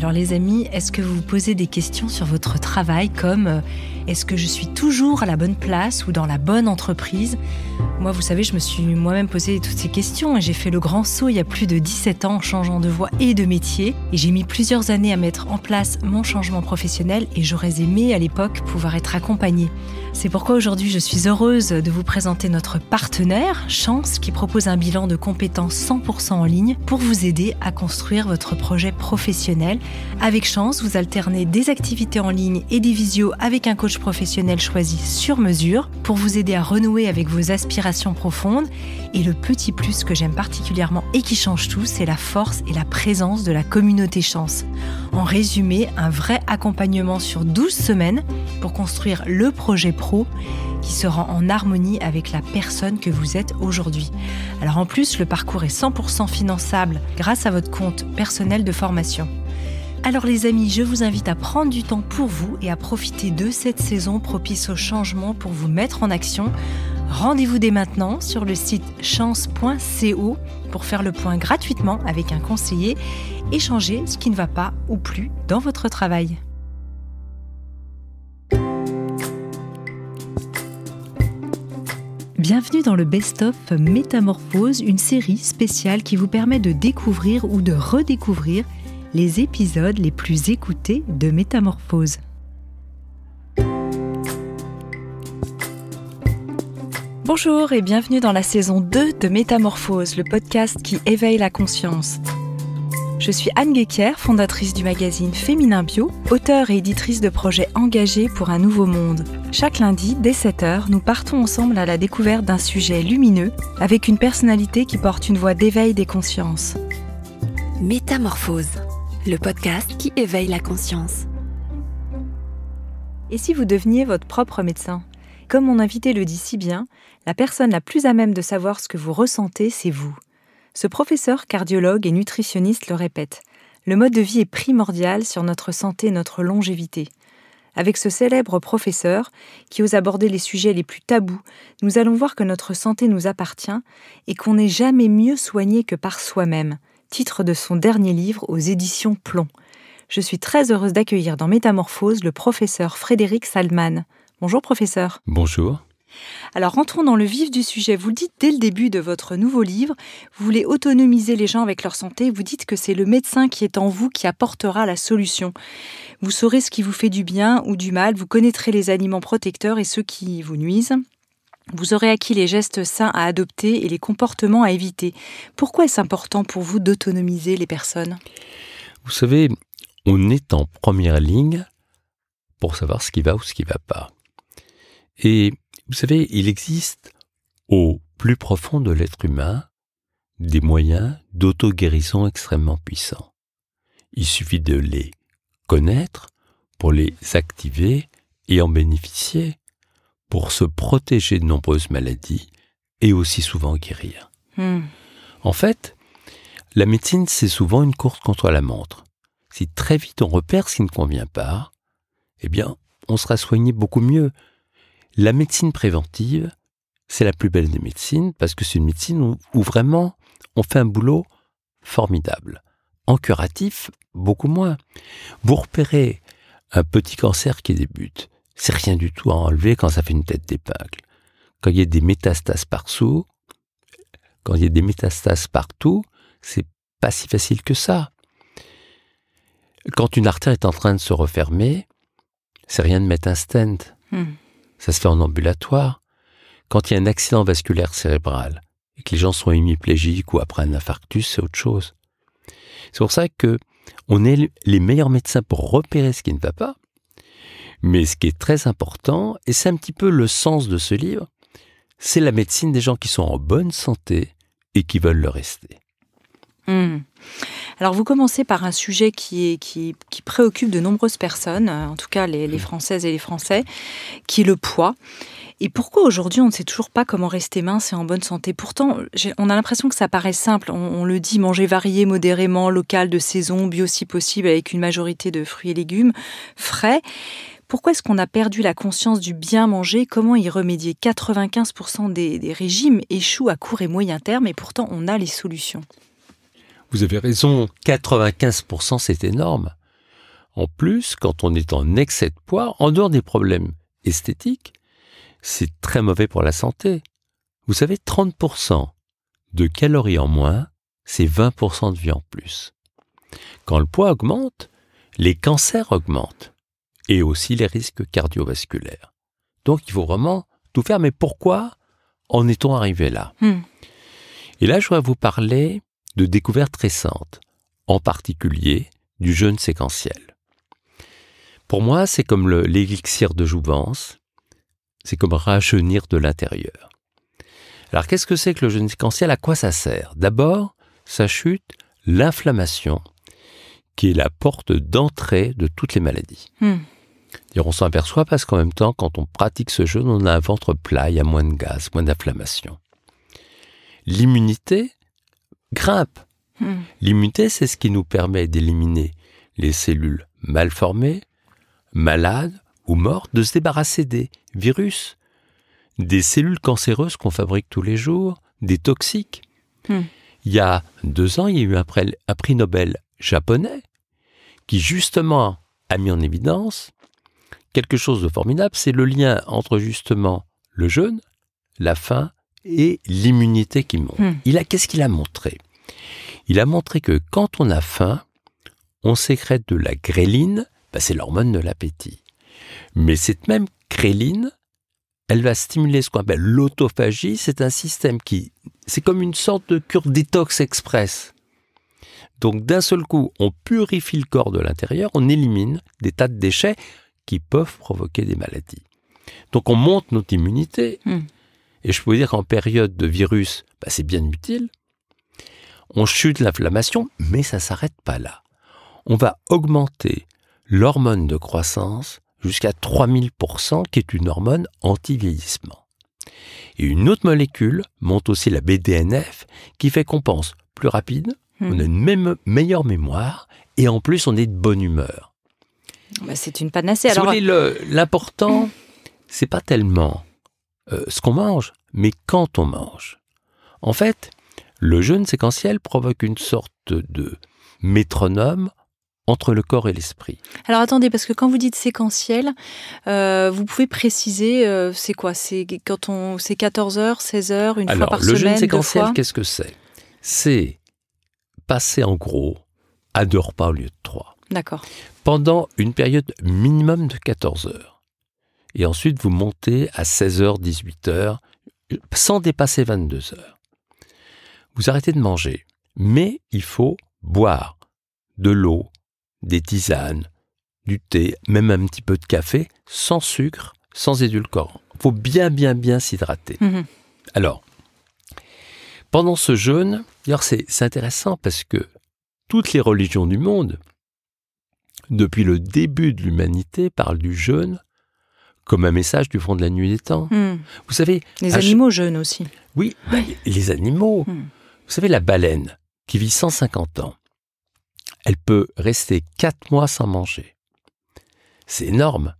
Alors les amis, est-ce que vous vous posez des questions sur votre travail comme est-ce que je suis toujours à la bonne place ou dans la bonne entreprise ? Moi, vous savez, je me suis moi-même posé toutes ces questions et j'ai fait le grand saut il y a plus de 17 ans en changeant de voie et de métier. Et j'ai mis plusieurs années à mettre en place mon changement professionnel et j'aurais aimé à l'époque pouvoir être accompagnée. C'est pourquoi aujourd'hui je suis heureuse de vous présenter notre partenaire, Chance, qui propose un bilan de compétences 100% en ligne pour vous aider à construire votre projet professionnel. Avec Chance, vous alternez des activités en ligne et des visios avec un coach professionnel choisi sur mesure pour vous aider à renouer avec vos aspirations profondes. Et le petit plus que j'aime particulièrement et qui change tout, c'est la force et la présence de la communauté Chance. En résumé, un vrai accompagnement sur 12 semaines pour construire le projet pro qui sera en harmonie avec la personne que vous êtes aujourd'hui. Alors en plus, le parcours est 100% finançable grâce à votre compte personnel de formation. Alors les amis, je vous invite à prendre du temps pour vous et à profiter de cette saison propice au changement pour vous mettre en action. Rendez-vous dès maintenant sur le site chance.co pour faire le point gratuitement avec un conseiller et changer ce qui ne va pas ou plus dans votre travail. Bienvenue dans le Best-of Métamorphose, une série spéciale qui vous permet de découvrir ou de redécouvrir les épisodes les plus écoutés de Métamorphose. Bonjour et bienvenue dans la saison 2 de Métamorphose, le podcast qui éveille la conscience. Je suis Anne Guéquier, fondatrice du magazine Féminin Bio, auteure et éditrice de projets engagés pour un nouveau monde. Chaque lundi, dès 7h, nous partons ensemble à la découverte d'un sujet lumineux avec une personnalité qui porte une voix d'éveil des consciences. Métamorphose, le podcast qui éveille la conscience. Et si vous deveniez votre propre médecin ? Comme mon invité le dit si bien, la personne la plus à même de savoir ce que vous ressentez, c'est vous. Ce professeur cardiologue et nutritionniste le répète. Le mode de vie est primordial sur notre santé et notre longévité. Avec ce célèbre professeur, qui ose aborder les sujets les plus tabous, nous allons voir que notre santé nous appartient et qu'on n'est jamais mieux soigné que par soi-même. Titre de son dernier livre aux éditions Plomb. Je suis très heureuse d'accueillir dans Métamorphose le professeur Frédéric Salman. Bonjour professeur. Bonjour. Alors rentrons dans le vif du sujet. Vous le dites dès le début de votre nouveau livre, vous voulez autonomiser les gens avec leur santé, vous dites que c'est le médecin qui est en vous qui apportera la solution. Vous saurez ce qui vous fait du bien ou du mal, vous connaîtrez les aliments protecteurs et ceux qui vous nuisent. Vous aurez acquis les gestes sains à adopter et les comportements à éviter. Pourquoi est-ce important pour vous d'autonomiser les personnes ? Vous savez, on est en première ligne pour savoir ce qui va ou ce qui ne va pas. Et vous savez, il existe au plus profond de l'être humain des moyens d'auto-guérison extrêmement puissants. Il suffit de les connaître pour les activer et en bénéficier pour se protéger de nombreuses maladies et aussi souvent guérir. En fait, la médecine, c'est souvent une course contre la montre. Si très vite on repère ce qui ne convient pas, eh bien, on sera soigné beaucoup mieux. La médecine préventive, c'est la plus belle des médecines parce que c'est une médecine où vraiment on fait un boulot formidable. En curatif, beaucoup moins. Vous repérez un petit cancer qui débute. C'est rien du tout à enlever quand ça fait une tête d'épingle. Quand il y a des métastases partout, c'est pas si facile que ça. Quand une artère est en train de se refermer, c'est rien de mettre un stent. Ça se fait en ambulatoire. Quand il y a un accident vasculaire cérébral et que les gens sont hémiplégiques ou après un infarctus, c'est autre chose. C'est pour ça que on est les meilleurs médecins pour repérer ce qui ne va pas. Mais ce qui est très important, et c'est un petit peu le sens de ce livre, c'est la médecine des gens qui sont en bonne santé et qui veulent le rester. Alors vous commencez par un sujet qui préoccupe de nombreuses personnes, en tout cas les Françaises et les Français, qui est le poids. Et pourquoi aujourd'hui on ne sait toujours pas comment rester mince et en bonne santé ? Pourtant, on a l'impression que ça paraît simple. On le dit, manger varié, modérément, local, de saison, bio si possible, avec une majorité de fruits et légumes frais. Pourquoi est-ce qu'on a perdu la conscience du bien manger ? Comment y remédier ? 95% des régimes échouent à court et moyen terme et pourtant on a les solutions. Vous avez raison, 95% c'est énorme. En plus, quand on est en excès de poids, en dehors des problèmes esthétiques, c'est très mauvais pour la santé. Vous savez, 30% de calories en moins, c'est 20% de vie en plus. Quand le poids augmente, les cancers augmentent et aussi les risques cardiovasculaires. Donc, il faut vraiment tout faire. Mais pourquoi en est-on arrivé là ? Et là, je voudrais vous parler de découvertes récentes, en particulier du jeûne séquentiel. Pour moi, c'est comme l'élixir de jouvence, c'est comme rajeunir de l'intérieur. Alors, qu'est-ce que c'est que le jeûne séquentiel ? À quoi ça sert ? D'abord, ça chute l'inflammation, qui est la porte d'entrée de toutes les maladies. Et on s'en aperçoit parce qu'en même temps, quand on pratique ce jeûne, on a un ventre plat, il y a moins de gaz, moins d'inflammation. L'immunité grimpe. L'immunité, c'est ce qui nous permet d'éliminer les cellules mal formées, malades ou mortes, de se débarrasser des virus, des cellules cancéreuses qu'on fabrique tous les jours, des toxiques. Il y a 2 ans, il y a eu un prix Nobel japonais qui justement a mis en évidence quelque chose de formidable, c'est le lien entre justement le jeûne, la faim et l'immunité qui monte. Qu'est-ce qu'il a montré ? Il a montré que quand on a faim, on sécrète de la gréline, c'est l'hormone de l'appétit. Mais cette même gréline, elle va stimuler ce qu'on appelle l'autophagie. C'est un système c'est comme une sorte de cure détox express. Donc d'un seul coup, on purifie le corps de l'intérieur, on élimine des tas de déchets qui peuvent provoquer des maladies. Donc on monte notre immunité, et je peux vous dire qu'en période de virus, c'est bien utile. On chute l'inflammation, mais ça ne s'arrête pas là. On va augmenter l'hormone de croissance jusqu'à 3000%, qui est une hormone anti-vieillissement. Et une autre molécule monte aussi, la BDNF, qui fait qu'on pense plus rapide, on a une meilleure mémoire, et en plus on est de bonne humeur. C'est une panacée. Si vous voulez, l'important, c'est pas tellement ce qu'on mange, mais quand on mange. En fait, le jeûne séquentiel provoque une sorte de métronome entre le corps et l'esprit. Alors attendez, parce que quand vous dites séquentiel, vous pouvez préciser, c'est quoi ? C'est 14 heures, 16 heures, une fois par semaine, 2 fois ? Le jeûne séquentiel, qu'est-ce que c'est ? C'est passer en gros à 2 repas au lieu de 3. D'accord. Pendant une période minimum de 14 heures. Et ensuite, vous montez à 16 heures, 18 heures, sans dépasser 22 heures. Vous arrêtez de manger, mais il faut boire de l'eau, des tisanes, du thé, même un petit peu de café, sans sucre, sans édulcorant. Il faut bien s'hydrater. Alors, pendant ce jeûne, d'ailleurs c'est intéressant parce que toutes les religions du monde, depuis le début de l'humanité, parlent du jeûne comme un message du fond de la nuit des temps. Vous savez, les animaux jeûnent aussi. Oui, les animaux. Vous savez, la baleine, qui vit 150 ans, elle peut rester 4 mois sans manger. C'est énorme.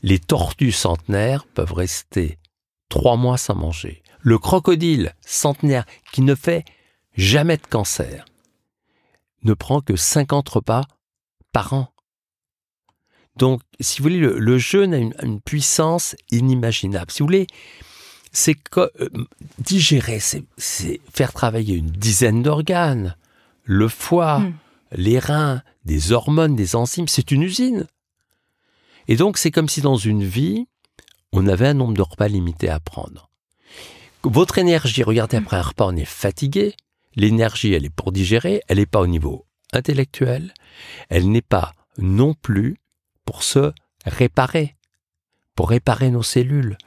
Les tortues centenaires peuvent rester 3 mois sans manger. Le crocodile centenaire, qui ne fait jamais de cancer, ne prend que 50 repas par an. Donc, si vous voulez, le jeûne a une puissance inimaginable. Si vous voulez, c'est digérer, c'est faire travailler une dizaine d'organes, le foie, les reins, des hormones, des enzymes, c'est une usine. Et donc, c'est comme si dans une vie, on avait un nombre de repas limité à prendre. Votre énergie, regardez, après un repas, on est fatigué. L'énergie, elle est pour digérer, elle n'est pas au niveau intellectuel, elle n'est pas non plus pour se réparer, pour réparer nos cellules.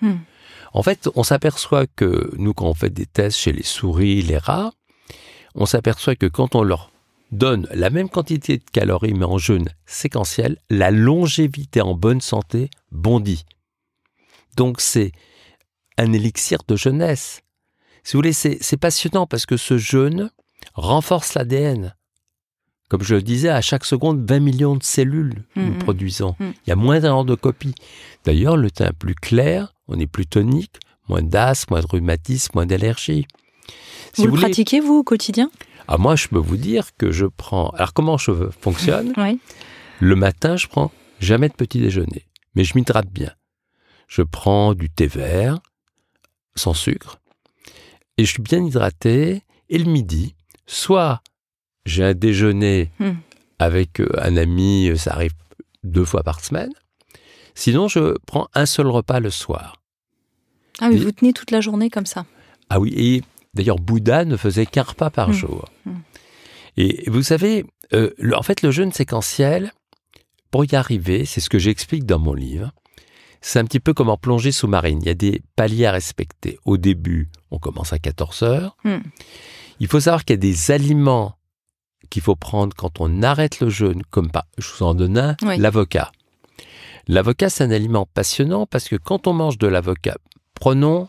En fait, on s'aperçoit que nous, quand on fait des tests chez les souris, les rats, on s'aperçoit que quand on leur donne la même quantité de calories, mais en jeûne séquentiel, la longévité en bonne santé bondit. Donc, c'est un élixir de jeunesse. Si vous voulez, c'est passionnant parce que ce jeûne renforce l'ADN. Comme je le disais, à chaque seconde, 20 millions de cellules nous produisons. Il y a moins d'un ordre de copie. D'ailleurs, le teint est plus clair, on est plus tonique, moins d'asthme, moins de rhumatisme, moins d'allergie. Vous le pratiquez, vous, au quotidien ? Moi, je peux vous dire que je prends... Alors, comment je fonctionne ? Oui. Le matin, je prends jamais de petit déjeuner, mais je m'hydrate bien. Je prends du thé vert, sans sucre, et je suis bien hydraté. Et le midi, soit j'ai un déjeuner avec un ami, ça arrive 2 fois par semaine. Sinon, je prends un seul repas le soir. Ah oui, vous tenez toute la journée comme ça. Ah oui, et d'ailleurs, Bouddha ne faisait qu'un repas par jour. Et vous savez, en fait, le jeûne séquentiel, pour y arriver, c'est ce que j'explique dans mon livre, c'est un petit peu comme en plongée sous-marine. Il y a des paliers à respecter. Au début, on commence à 14 heures. Il faut savoir qu'il y a des aliments qu'il faut prendre quand on arrête le jeûne, comme je vous en donne un, l'avocat. L'avocat, c'est un aliment passionnant parce que quand on mange de l'avocat, prenons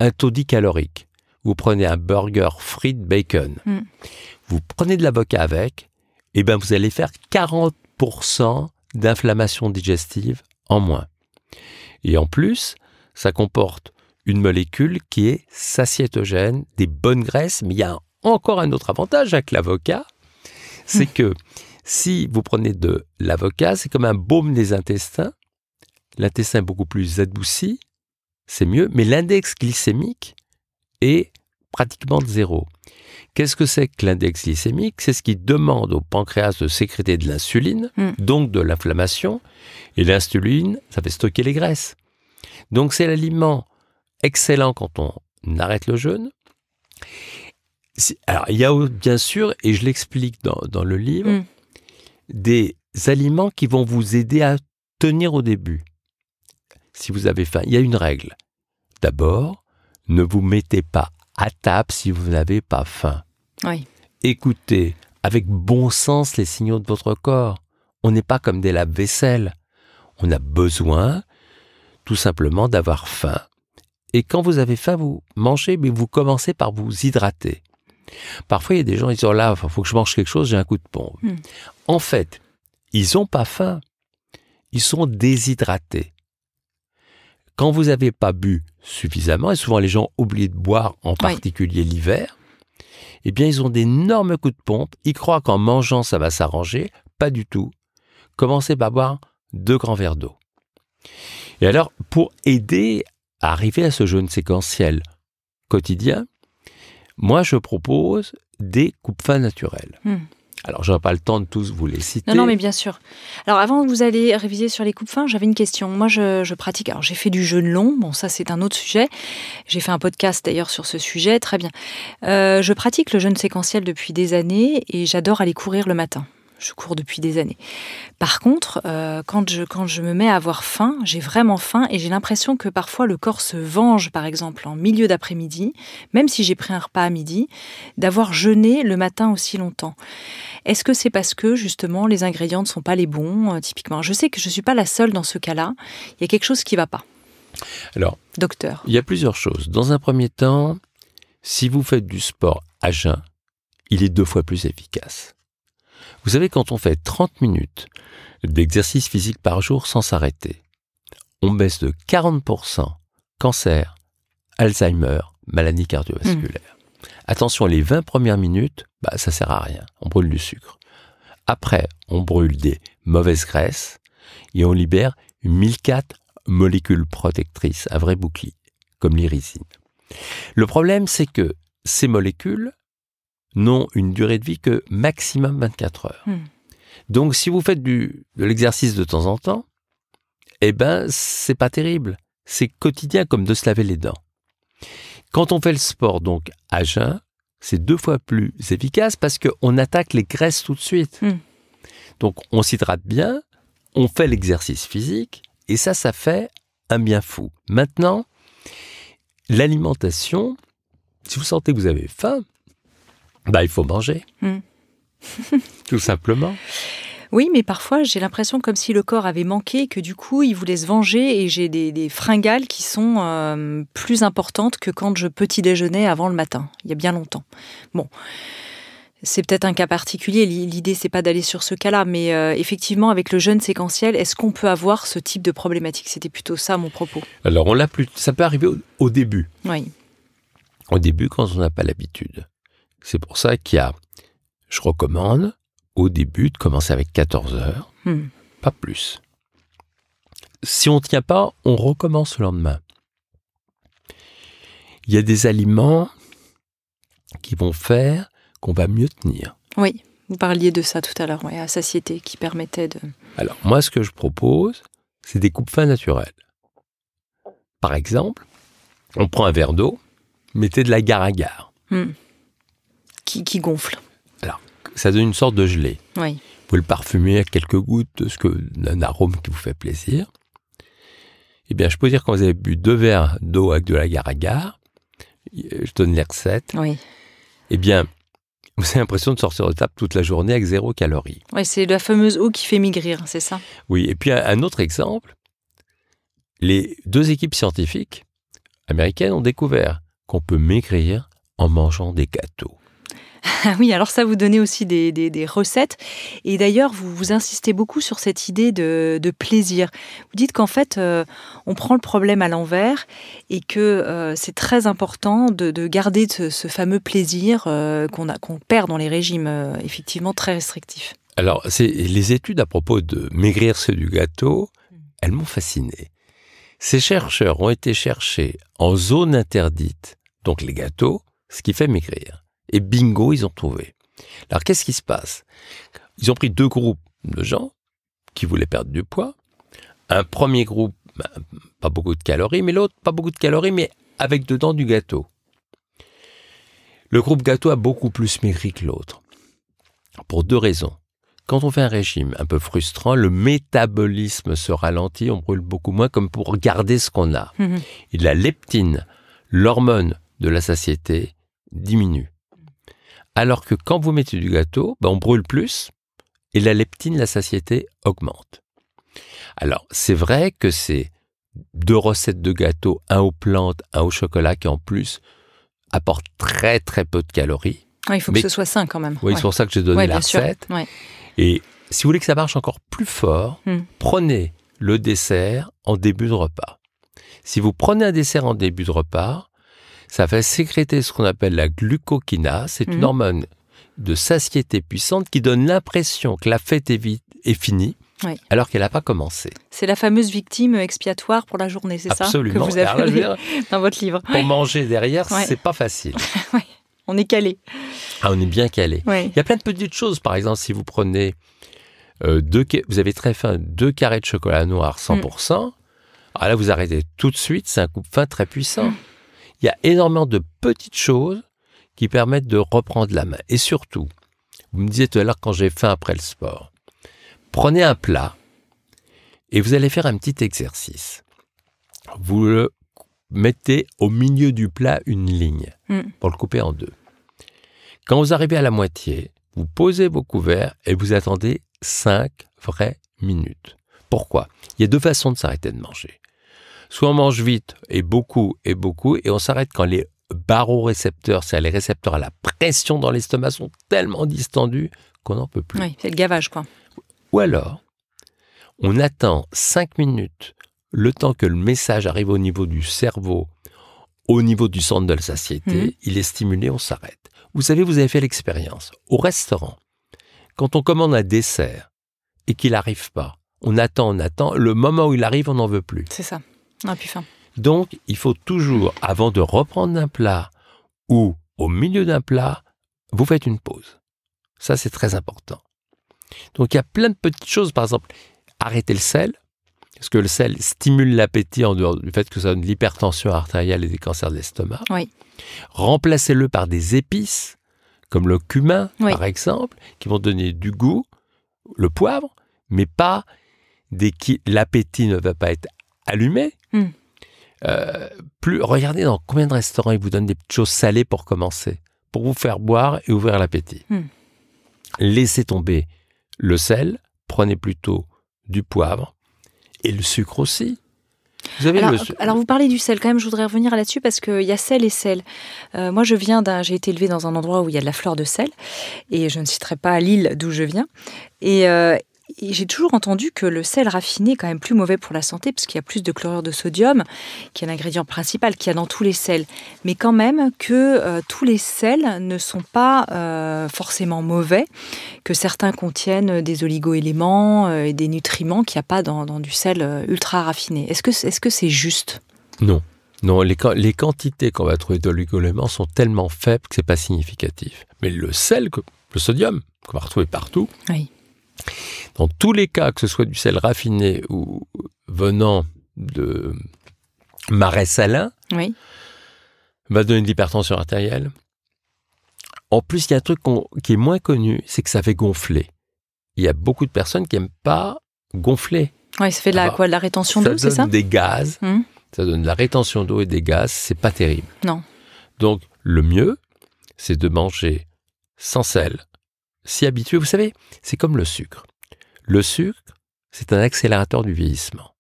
un taux dit calorique. Vous prenez un burger, frites, bacon. Vous prenez de l'avocat avec, et ben vous allez faire 40% d'inflammation digestive en moins. Et en plus, ça comporte une molécule qui est satiétogène, des bonnes graisses, mais il y a encore un autre avantage avec l'avocat, c'est que si vous prenez de l'avocat, c'est comme un baume des intestins. L'intestin est beaucoup plus adouci, c'est mieux, mais l'index glycémique est pratiquement de 0. Qu'est-ce que c'est que l'index glycémique? C'est ce qui demande au pancréas de sécréter de l'insuline, donc de l'inflammation, et l'insuline, ça fait stocker les graisses. Donc c'est l'aliment excellent quand on arrête le jeûne. Alors il y a bien sûr, et je l'explique dans le livre, des aliments qui vont vous aider à tenir au début. Si vous avez faim, il y a une règle. D'abord, ne vous mettez pas à table si vous n'avez pas faim. Oui. Écoutez avec bon sens les signaux de votre corps. On n'est pas comme des lave-vaisselle. On a besoin tout simplement d'avoir faim. Et quand vous avez faim, vous mangez, mais vous commencez par vous hydrater. Parfois, il y a des gens qui disent « Oh là, il faut que je mange quelque chose, j'ai un coup de pompe. » En fait, ils n'ont pas faim. Ils sont déshydratés. Quand vous n'avez pas bu suffisamment, et souvent les gens oublient de boire, en particulier l'hiver, eh bien, ils ont d'énormes coups de pompe. Ils croient qu'en mangeant, ça va s'arranger. Pas du tout. Commencez par boire 2 grands verres d'eau. Et alors, pour aider à arriver à ce jeûne séquentiel quotidien, moi, je propose des coupes-faim naturelles. Alors, je n'aurai pas le temps de tous vous les citer. Non, mais bien sûr. Alors, avant que vous allez réviser sur les coupes-faim, j'avais une question. Moi, je pratique... Alors, j'ai fait du jeûne long. Bon, ça, c'est un autre sujet. J'ai fait un podcast, d'ailleurs, sur ce sujet. Très bien. Je pratique le jeûne séquentiel depuis des années et j'adore aller courir le matin. Je cours depuis des années. Par contre, quand je me mets à avoir faim, j'ai vraiment faim et j'ai l'impression que parfois le corps se venge, par exemple, en milieu d'après-midi, même si j'ai pris un repas à midi, d'avoir jeûné le matin aussi longtemps. Est-ce que c'est parce que, justement, les ingrédients ne sont pas les bons, typiquement? Je sais que je ne suis pas la seule dans ce cas-là. Il y a quelque chose qui ne va pas. Alors, docteur. Il y a plusieurs choses. Dans un premier temps, si vous faites du sport à jeun, il est 2 fois plus efficace. Vous savez, quand on fait 30 minutes d'exercice physique par jour sans s'arrêter, on baisse de 40% cancer, Alzheimer, maladie cardiovasculaire. Attention, les 20 premières minutes, ça sert à rien. On brûle du sucre. Après, on brûle des mauvaises graisses et on libère 1004 molécules protectrices, un vrai bouclier, comme l'irysine. Le problème, c'est que ces molécules n'ont une durée de vie que maximum 24 heures. Donc, si vous faites de l'exercice de temps en temps, eh ben, c'est pas terrible. C'est quotidien comme de se laver les dents. Quand on fait le sport, donc, à jeun, c'est 2 fois plus efficace parce qu'on attaque les graisses tout de suite. Donc, on s'hydrate bien, on fait l'exercice physique, et ça fait un bien fou. Maintenant, l'alimentation, si vous sentez que vous avez faim, il faut manger. Tout simplement. Oui, mais parfois, j'ai l'impression comme si le corps avait manqué, que du coup, il voulait se venger et j'ai des fringales qui sont plus importantes que quand je petit déjeunais avant le matin, il y a bien longtemps. Bon, c'est peut-être un cas particulier. L'idée, c'est pas d'aller sur ce cas-là, mais effectivement, avec le jeûne séquentiel, est-ce qu'on peut avoir ce type de problématique? C'était plutôt ça mon propos. Alors, ça peut arriver au début. Oui. Au début, quand on n'a pas l'habitude. C'est pour ça je recommande au début de commencer avec 14 heures Pas plus. Si on ne tient pas, on recommence le lendemain. Il y a des aliments qui vont faire qu'on va mieux tenir. Oui, vous parliez de ça tout à l'heure, à satiété, qui permettait de... Alors, moi, ce que je propose, c'est des coupes-fins naturelles. Par exemple, on prend un verre d'eau, mettez de l'agar-agar. Qui gonfle. Alors, ça donne une sorte de gelée. Oui. Vous pouvez le parfumer à quelques gouttes d'un arôme qui vous fait plaisir. Eh bien, je peux dire quand vous avez bu 2 verres d'eau avec de l'agar-agar, je donne les recettes, eh bien, vous avez l'impression de sortir de table toute la journée avec 0 calories. Oui, c'est la fameuse eau qui fait maigrir, c'est ça? Oui, et puis un autre exemple, les 2 équipes scientifiques américaines ont découvert qu'on peut maigrir en mangeant des gâteaux. Ah oui, alors ça, vous donnez aussi des recettes. Et d'ailleurs, vous insistez beaucoup sur cette idée de plaisir. Vous dites qu'en fait, on prend le problème à l'envers et que c'est très important de garder ce fameux plaisir qu'on perd dans les régimes effectivement très restrictifs. Alors, les études à propos de maigrir c'est du gâteau, elles m'ont fasciné. Ces chercheurs ont été cherchés en zone interdite, donc les gâteaux, ce qui fait maigrir. Et bingo, ils ont trouvé. Alors, qu'est-ce qui se passe? Ils ont pris 2 groupes de gens qui voulaient perdre du poids. Un premier groupe, pas beaucoup de calories, mais l'autre, pas beaucoup de calories, mais avec dedans du gâteau. Le groupe gâteau a beaucoup plus maigri que l'autre. Pour 2 raisons. Quand on fait un régime un peu frustrant, le métabolisme se ralentit, on brûle beaucoup moins, comme pour garder ce qu'on a. Et la leptine, l'hormone de la satiété, diminue. Alors que quand vous mettez du gâteau, on brûle plus et la leptine, la satiété, augmente. Alors, c'est vrai que c'est 2 recettes de gâteau, un aux plantes, un au chocolat, qui en plus apportent très très peu de calories. Oui, il faut que ce soit sain quand même. Oui, c'est pour ça que j'ai donné la recette. Et si vous voulez que ça marche encore plus fort, prenez le dessert en début de repas. Si vous prenez un dessert en début de repas, ça fait sécréter ce qu'on appelle la glucokinase. C'est une hormone de satiété puissante qui donne l'impression que la fête est finie, alors qu'elle n'a pas commencé. C'est la fameuse victime expiatoire pour la journée, c'est ça que vous avez dans votre livre. Pour manger derrière, c'est pas facile. On est calé. Ah, on est bien calé. Il y a plein de petites choses. Par exemple, si vous prenez vous avez très faim, 2 carrés de chocolat noir 100%, alors là, vous arrêtez tout de suite. C'est un coupe-faim très puissant. Il y a énormément de petites choses qui permettent de reprendre la main. Et surtout, vous me disiez tout à l'heure quand j'ai faim après le sport, prenez un plat et vous allez faire un petit exercice. Vous le mettez au milieu du plat une ligne pour le couper en 2. Quand vous arrivez à la moitié, vous posez vos couverts et vous attendez 5 vraies minutes. Pourquoi? Il y a 2 façons de s'arrêter de manger. Soit on mange vite et beaucoup, et on s'arrête quand les barorécepteurs, c'est-à-dire les récepteurs à la pression dans l'estomac, sont tellement distendus qu'on n'en peut plus. Oui, c'est le gavage, quoi. Ou alors, on attend 5 minutes, le temps que le message arrive au niveau du cerveau, au niveau du centre de la satiété, il est stimulé, on s'arrête. Vous savez, vous avez fait l'expérience. Au restaurant, quand on commande un dessert et qu'il n'arrive pas, on attend, le moment où il arrive, on n'en veut plus. C'est ça. On n'a plus faim. Donc, il faut toujours, avant de reprendre un plat ou au milieu d'un plat, vous faites une pause. Ça, c'est très important. Donc, il y a plein de petites choses. Par exemple, arrêtez le sel, parce que le sel stimule l'appétit en dehors du fait que ça donne de l'hypertension artérielle et des cancers de l'estomac. Remplacez-le par des épices, comme le cumin, par exemple, qui vont donner du goût, le poivre, mais pas l'appétit ne va pas être allumé. Regardez dans combien de restaurants ils vous donnent des petites choses salées pour commencer, pour vous faire boire et ouvrir l'appétit. Laissez tomber le sel, prenez plutôt du poivre et le sucre aussi. Alors vous parlez du sel quand même, je voudrais revenir là-dessus parce qu'il y a sel et sel. Moi j'ai été élevée dans un endroit où il y a de la fleur de sel et je ne citerai pas l'île d'où je viens. Et Et j'ai toujours entendu que le sel raffiné est quand même plus mauvais pour la santé parce qu'il y a plus de chlorure de sodium, qui est l'ingrédient principal qu'il y a dans tous les sels. Mais quand même que tous les sels ne sont pas forcément mauvais, que certains contiennent des oligo-éléments et des nutriments qu'il n'y a pas dans du sel ultra raffiné. Est-ce que c'est juste ? Non. Non, les quantités qu'on va trouver d'oligo-éléments sont tellement faibles que c'est pas significatif. Mais le sel, le sodium, qu'on va retrouver partout, oui. Dans tous les cas, que ce soit du sel raffiné ou venant de marais salins, oui. va donner de l'hypertension artérielle. En plus, il y a un truc qui est moins connu, c'est que ça fait gonfler. Il y a beaucoup de personnes qui n'aiment pas gonfler. Oui, ça fait de la rétention d'eau, c'est ça ? Ça donne des gaz. Ça donne de la rétention d'eau et des gaz, c'est pas terrible. Non. Donc, le mieux, c'est de manger sans sel, s'y habituer. Vous savez, c'est comme le sucre. Le sucre, c'est un accélérateur du vieillissement.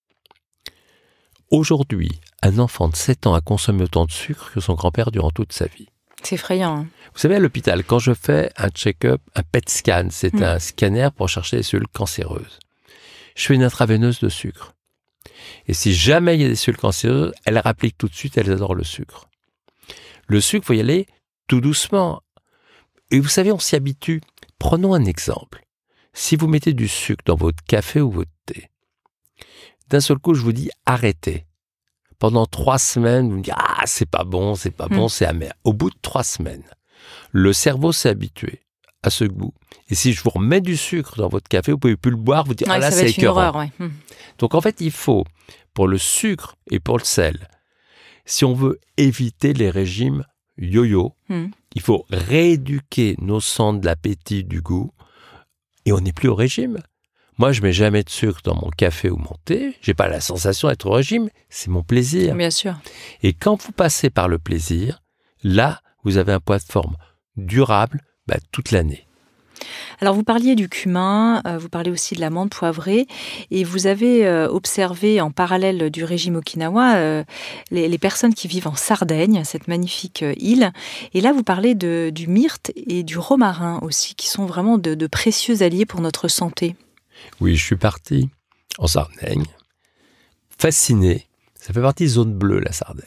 Aujourd'hui, un enfant de 7 ans a consommé autant de sucre que son grand-père durant toute sa vie. C'est effrayant. Hein. Vous savez, à l'hôpital, quand je fais un check-up, un PET scan, c'est un scanner pour chercher les cellules cancéreuses, je fais une intraveineuse de sucre. Et si jamais il y a des cellules cancéreuses, elles rappliquent tout de suite, elles adorent le sucre. Le sucre, il faut y aller tout doucement. Et vous savez, on s'y habitue. Prenons un exemple. Si vous mettez du sucre dans votre café ou votre thé, d'un seul coup, je vous dis arrêtez. Pendant 3 semaines, vous me dites ah, c'est pas bon, c'est amer. Au bout de 3 semaines, le cerveau s'est habitué à ce goût. Et si je vous remets du sucre dans votre café, vous pouvez plus le boire, vous dites ah là, c'est écœurant. Ouais. Donc en fait, il faut, pour le sucre et pour le sel, si on veut éviter les régimes yo-yo, il faut rééduquer nos sens de l'appétit, du goût, et on n'est plus au régime. Moi, je mets jamais de sucre dans mon café ou mon thé, j'ai pas la sensation d'être au régime, c'est mon plaisir. Bien sûr. Et quand vous passez par le plaisir, là, vous avez un poids de forme durable toute l'année. Alors, vous parliez du cumin, vous parlez aussi de l'amande poivrée, et vous avez observé en parallèle du régime Okinawa les personnes qui vivent en Sardaigne, cette magnifique île. Et là, vous parlez du myrte et du romarin aussi, qui sont vraiment de précieux alliés pour notre santé. Oui, je suis parti en Sardaigne, fasciné. Ça fait partie des zones bleues, la Sardaigne.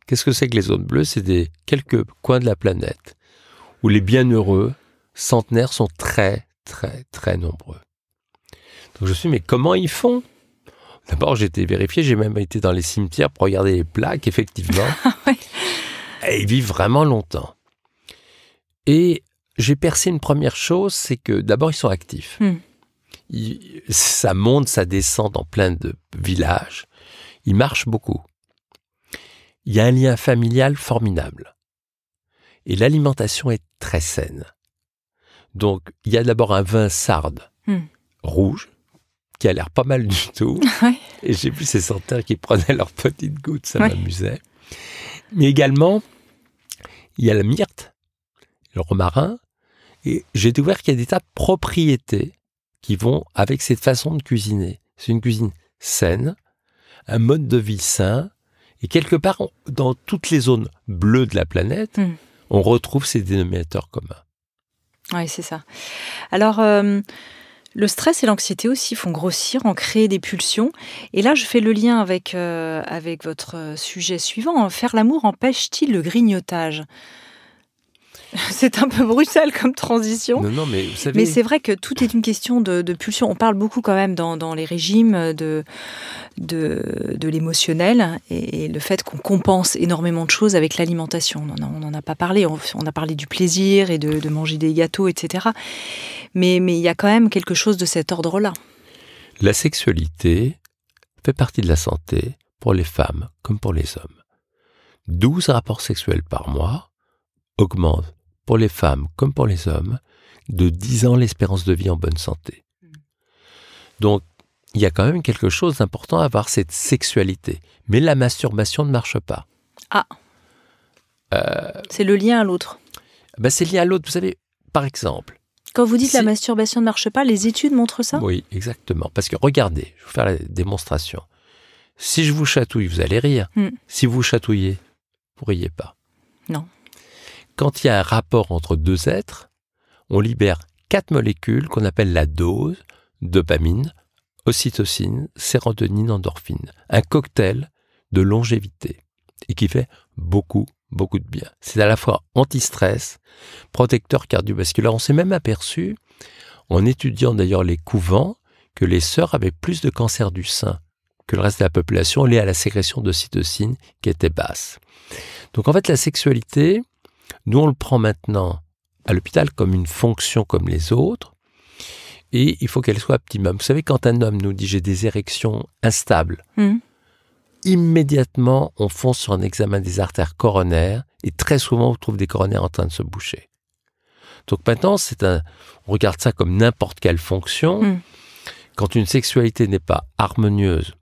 Qu'est-ce que c'est que les zones bleues ? C'est quelques coins de la planète où les bienheureux centenaires sont très, très, très nombreux. Donc je me suis dit, mais comment ils font ? D'abord, j'ai été vérifié, j'ai même été dans les cimetières pour regarder les plaques, effectivement. Et ils vivent vraiment longtemps. Et j'ai percé une première chose, c'est que d'abord, ils sont actifs. Ça monte, ça descend dans plein de villages. Ils marchent beaucoup. Il y a un lien familial formidable. Et l'alimentation est très saine. Donc, il y a d'abord un vin sarde rouge, qui a l'air pas mal du tout. Et j'ai vu ces centenaires qui prenaient leurs petites gouttes, ça m'amusait. Mais également, il y a la myrte, le romarin, et j'ai découvert qu'il y a des tas de propriétés qui vont avec cette façon de cuisiner. C'est une cuisine saine, un mode de vie sain, et quelque part, dans toutes les zones bleues de la planète, on retrouve ces dénominateurs communs. Oui, c'est ça. Alors, le stress et l'anxiété aussi font grossir, en créer des pulsions. Et là, je fais le lien avec votre sujet suivant. Faire l'amour empêche-t-il le grignotage ? C'est un peu brutal comme transition. Non, mais vous savez... Mais c'est vrai que tout est une question de pulsion. On parle beaucoup quand même dans les régimes de l'émotionnel et le fait qu'on compense énormément de choses avec l'alimentation. On n'en a pas parlé. On a parlé du plaisir et de manger des gâteaux, etc. Mais il y a quand même quelque chose de cet ordre-là. La sexualité fait partie de la santé pour les femmes comme pour les hommes. 12 rapports sexuels par mois augmentent pour les femmes comme pour les hommes, de 10 ans l'espérance de vie en bonne santé. Donc, il y a quand même quelque chose d'important à avoir cette sexualité. Mais la masturbation ne marche pas. Ah, c'est le lien à l'autre. C'est lié à l'autre. Vous savez, par exemple... Quand vous dites la masturbation ne marche pas, les études montrent ça ? Oui, exactement. Parce que regardez, je vais vous faire la démonstration. Si je vous chatouille, vous allez rire. Si vous chatouillez, vous ne riez pas. Non. Quand il y a un rapport entre deux êtres, on libère 4 molécules qu'on appelle la dose dopamine, ocytocine, sérotonine, endorphine. Un cocktail de longévité et qui fait beaucoup de bien. C'est à la fois anti-stress, protecteur cardiovasculaire. On s'est même aperçu, en étudiant d'ailleurs les couvents, que les sœurs avaient plus de cancer du sein que le reste de la population lié à la sécrétion d'ocytocine qui était basse. Donc en fait, la sexualité, nous on le prend maintenant à l'hôpital comme une fonction comme les autres, et il faut qu'elle soit optimum. Vous savez, quand un homme nous dit « j'ai des érections instables », immédiatement, on fonce sur un examen des artères coronaires et très souvent, on trouve des coronaires en train de se boucher. Donc maintenant, on regarde ça comme n'importe quelle fonction. Quand une sexualité n'est pas harmonieuse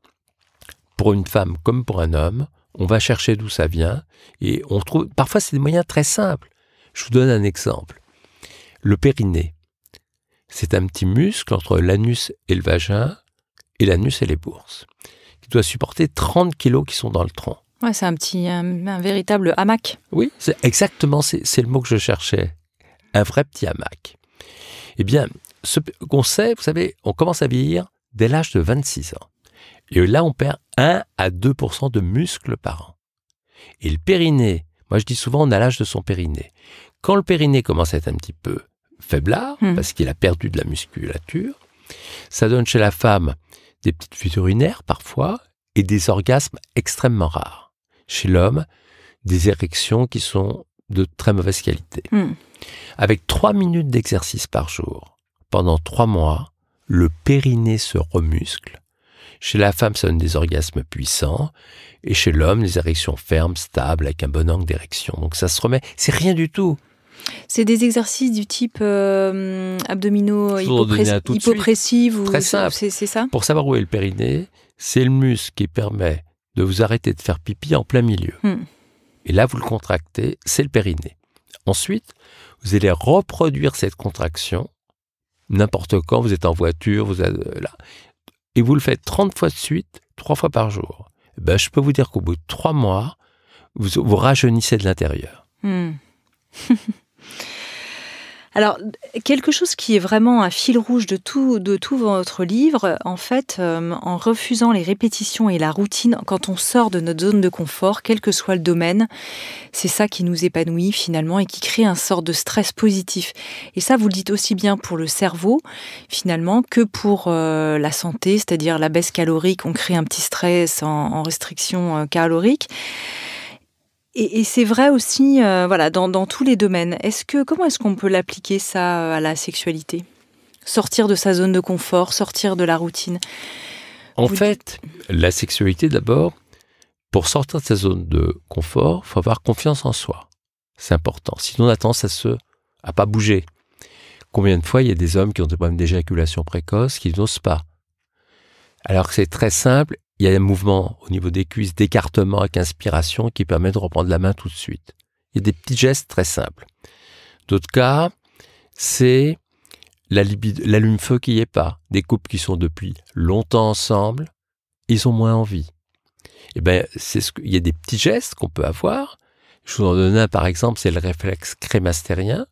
pour une femme comme pour un homme, on va chercher d'où ça vient et on trouve. Parfois, c'est des moyens très simples. Je vous donne un exemple. Le périnée, c'est un petit muscle entre l'anus et le vagin et l'anus et les bourses, qui doit supporter 30 kilos qui sont dans le tronc. Ouais, c'est un véritable hamac. Oui, c'est exactement, c'est le mot que je cherchais. Un vrai petit hamac. Eh bien, ce qu'on sait, vous savez, on commence à vieillir dès l'âge de 26 ans. Et là, on perd 1 à 2% de muscles par an. Et le périnée, moi je dis souvent, on a l'âge de son périnée. Quand le périnée commence à être un petit peu faiblard, parce qu'il a perdu de la musculature, ça donne chez la femme des petites fuites urinaires parfois et des orgasmes extrêmement rares. Chez l'homme, des érections qui sont de très mauvaise qualité. Avec 3 minutes d'exercice par jour, pendant 3 mois, le périnée se remuscle. Chez la femme, ça donne des orgasmes puissants. Et chez l'homme, des érections fermes, stables, avec un bon angle d'érection. Donc ça se remet. C'est rien du tout. C'est des exercices du type abdominaux hypopressifs ou très simple. C'est ça? Pour savoir où est le périnée, c'est le muscle qui permet de vous arrêter de faire pipi en plein milieu. Et là, vous le contractez, c'est le périnée. Ensuite, vous allez reproduire cette contraction n'importe quand, vous êtes en voiture, vous êtes là. Et vous le faites 30 fois de suite, 3 fois par jour. Ben, je peux vous dire qu'au bout de 3 mois, vous rajeunissez de l'intérieur. Alors, quelque chose qui est vraiment un fil rouge de tout votre livre, en fait, en refusant les répétitions et la routine, quand on sort de notre zone de confort, quel que soit le domaine, c'est ça qui nous épanouit finalement et qui crée un sort de stress positif. Et ça, vous le dites aussi bien pour le cerveau, finalement, que pour la santé, c'est-à-dire la baisse calorique, on crée un petit stress en restriction calorique. Et c'est vrai aussi, voilà, dans tous les domaines. Comment est-ce qu'on peut l'appliquer ça à la sexualité? Sortir de sa zone de confort, sortir de la routine. En fait, la sexualité d'abord, pour sortir de sa zone de confort, il faut avoir confiance en soi. C'est important. Sinon, on a tendance à pas bouger. Combien de fois il y a des hommes qui ont des problèmes d'éjaculation précoce qui n'osent pas? Alors que c'est très simple. Il y a un mouvement au niveau des cuisses d'écartement avec inspiration qui permet de reprendre la main tout de suite. Il y a des petits gestes très simples. D'autres cas, c'est l'allume-feu qui n'y est pas. Des couples qui sont depuis longtemps ensemble, ils ont moins envie. Eh bien, il y a des petits gestes qu'on peut avoir. Je vous en donne un par exemple, c'est le réflexe crémastérien.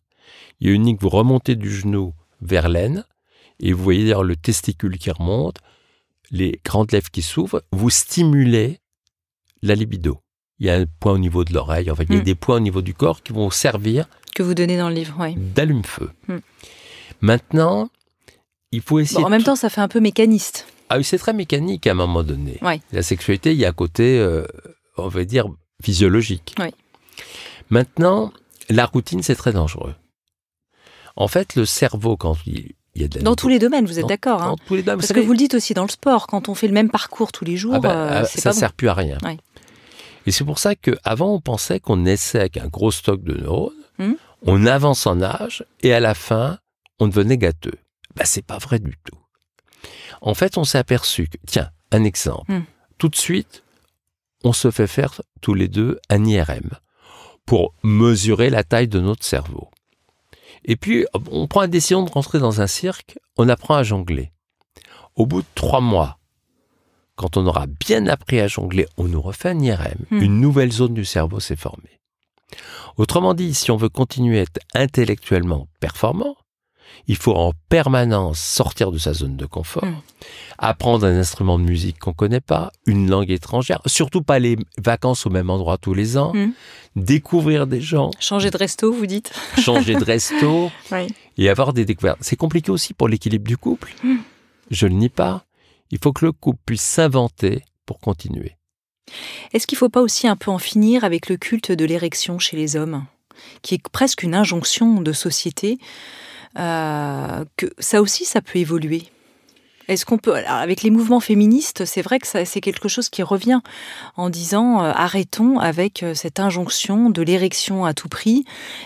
Il y a une ligne que vous remontez du genou vers l'aine et vous voyez d'ailleurs le testicule qui remonte. Les grandes lèvres qui s'ouvrent, vous stimulez la libido. Il y a un point au niveau de l'oreille, enfin, il y a des points au niveau du corps qui vont servir... Que vous donnez dans le livre, oui. D'allume-feu. Maintenant, il faut essayer... en même temps, ça fait un peu mécaniste. Ah oui, c'est très mécanique à un moment donné. Oui. La sexualité, il y a un côté, on va dire, physiologique. Oui. Maintenant, la routine, c'est très dangereux. En fait, le cerveau, quand il y a dans tous les domaines, vous êtes d'accord, dans tous les domaines, parce que vous le dites aussi dans le sport, quand on fait le même parcours tous les jours, ça ne sert plus à rien. Oui. Et c'est pour ça qu'avant, on pensait qu'on naissait avec un gros stock de neurones, on avance en âge, et à la fin, on devenait gâteux. C'est pas vrai du tout. En fait, on s'est aperçu que, tiens, un exemple, tout de suite, on se fait faire tous les deux un IRM pour mesurer la taille de notre cerveau. Et puis, on prend la décision de rentrer dans un cirque, on apprend à jongler. Au bout de 3 mois, quand on aura bien appris à jongler, on nous refait un IRM. Une nouvelle zone du cerveau s'est formée. Autrement dit, si on veut continuer à être intellectuellement performant, il faut en permanence sortir de sa zone de confort, apprendre un instrument de musique qu'on ne connaît pas, une langue étrangère, surtout pas les vacances au même endroit tous les ans, découvrir des gens. Changer de resto, vous dites? Changer de resto Oui. et avoir des découvertes. C'est compliqué aussi pour l'équilibre du couple. Je ne le nie pas. Il faut que le couple puisse s'inventer pour continuer. Est-ce qu'il ne faut pas aussi un peu en finir avec le culte de l'érection chez les hommes, qui est presque une injonction de société, que ça aussi, ça peut évoluer? Est-ce qu'on peut, alors, avec les mouvements féministes, c'est vrai que c'est quelque chose qui revient en disant arrêtons avec cette injonction de l'érection à tout prix,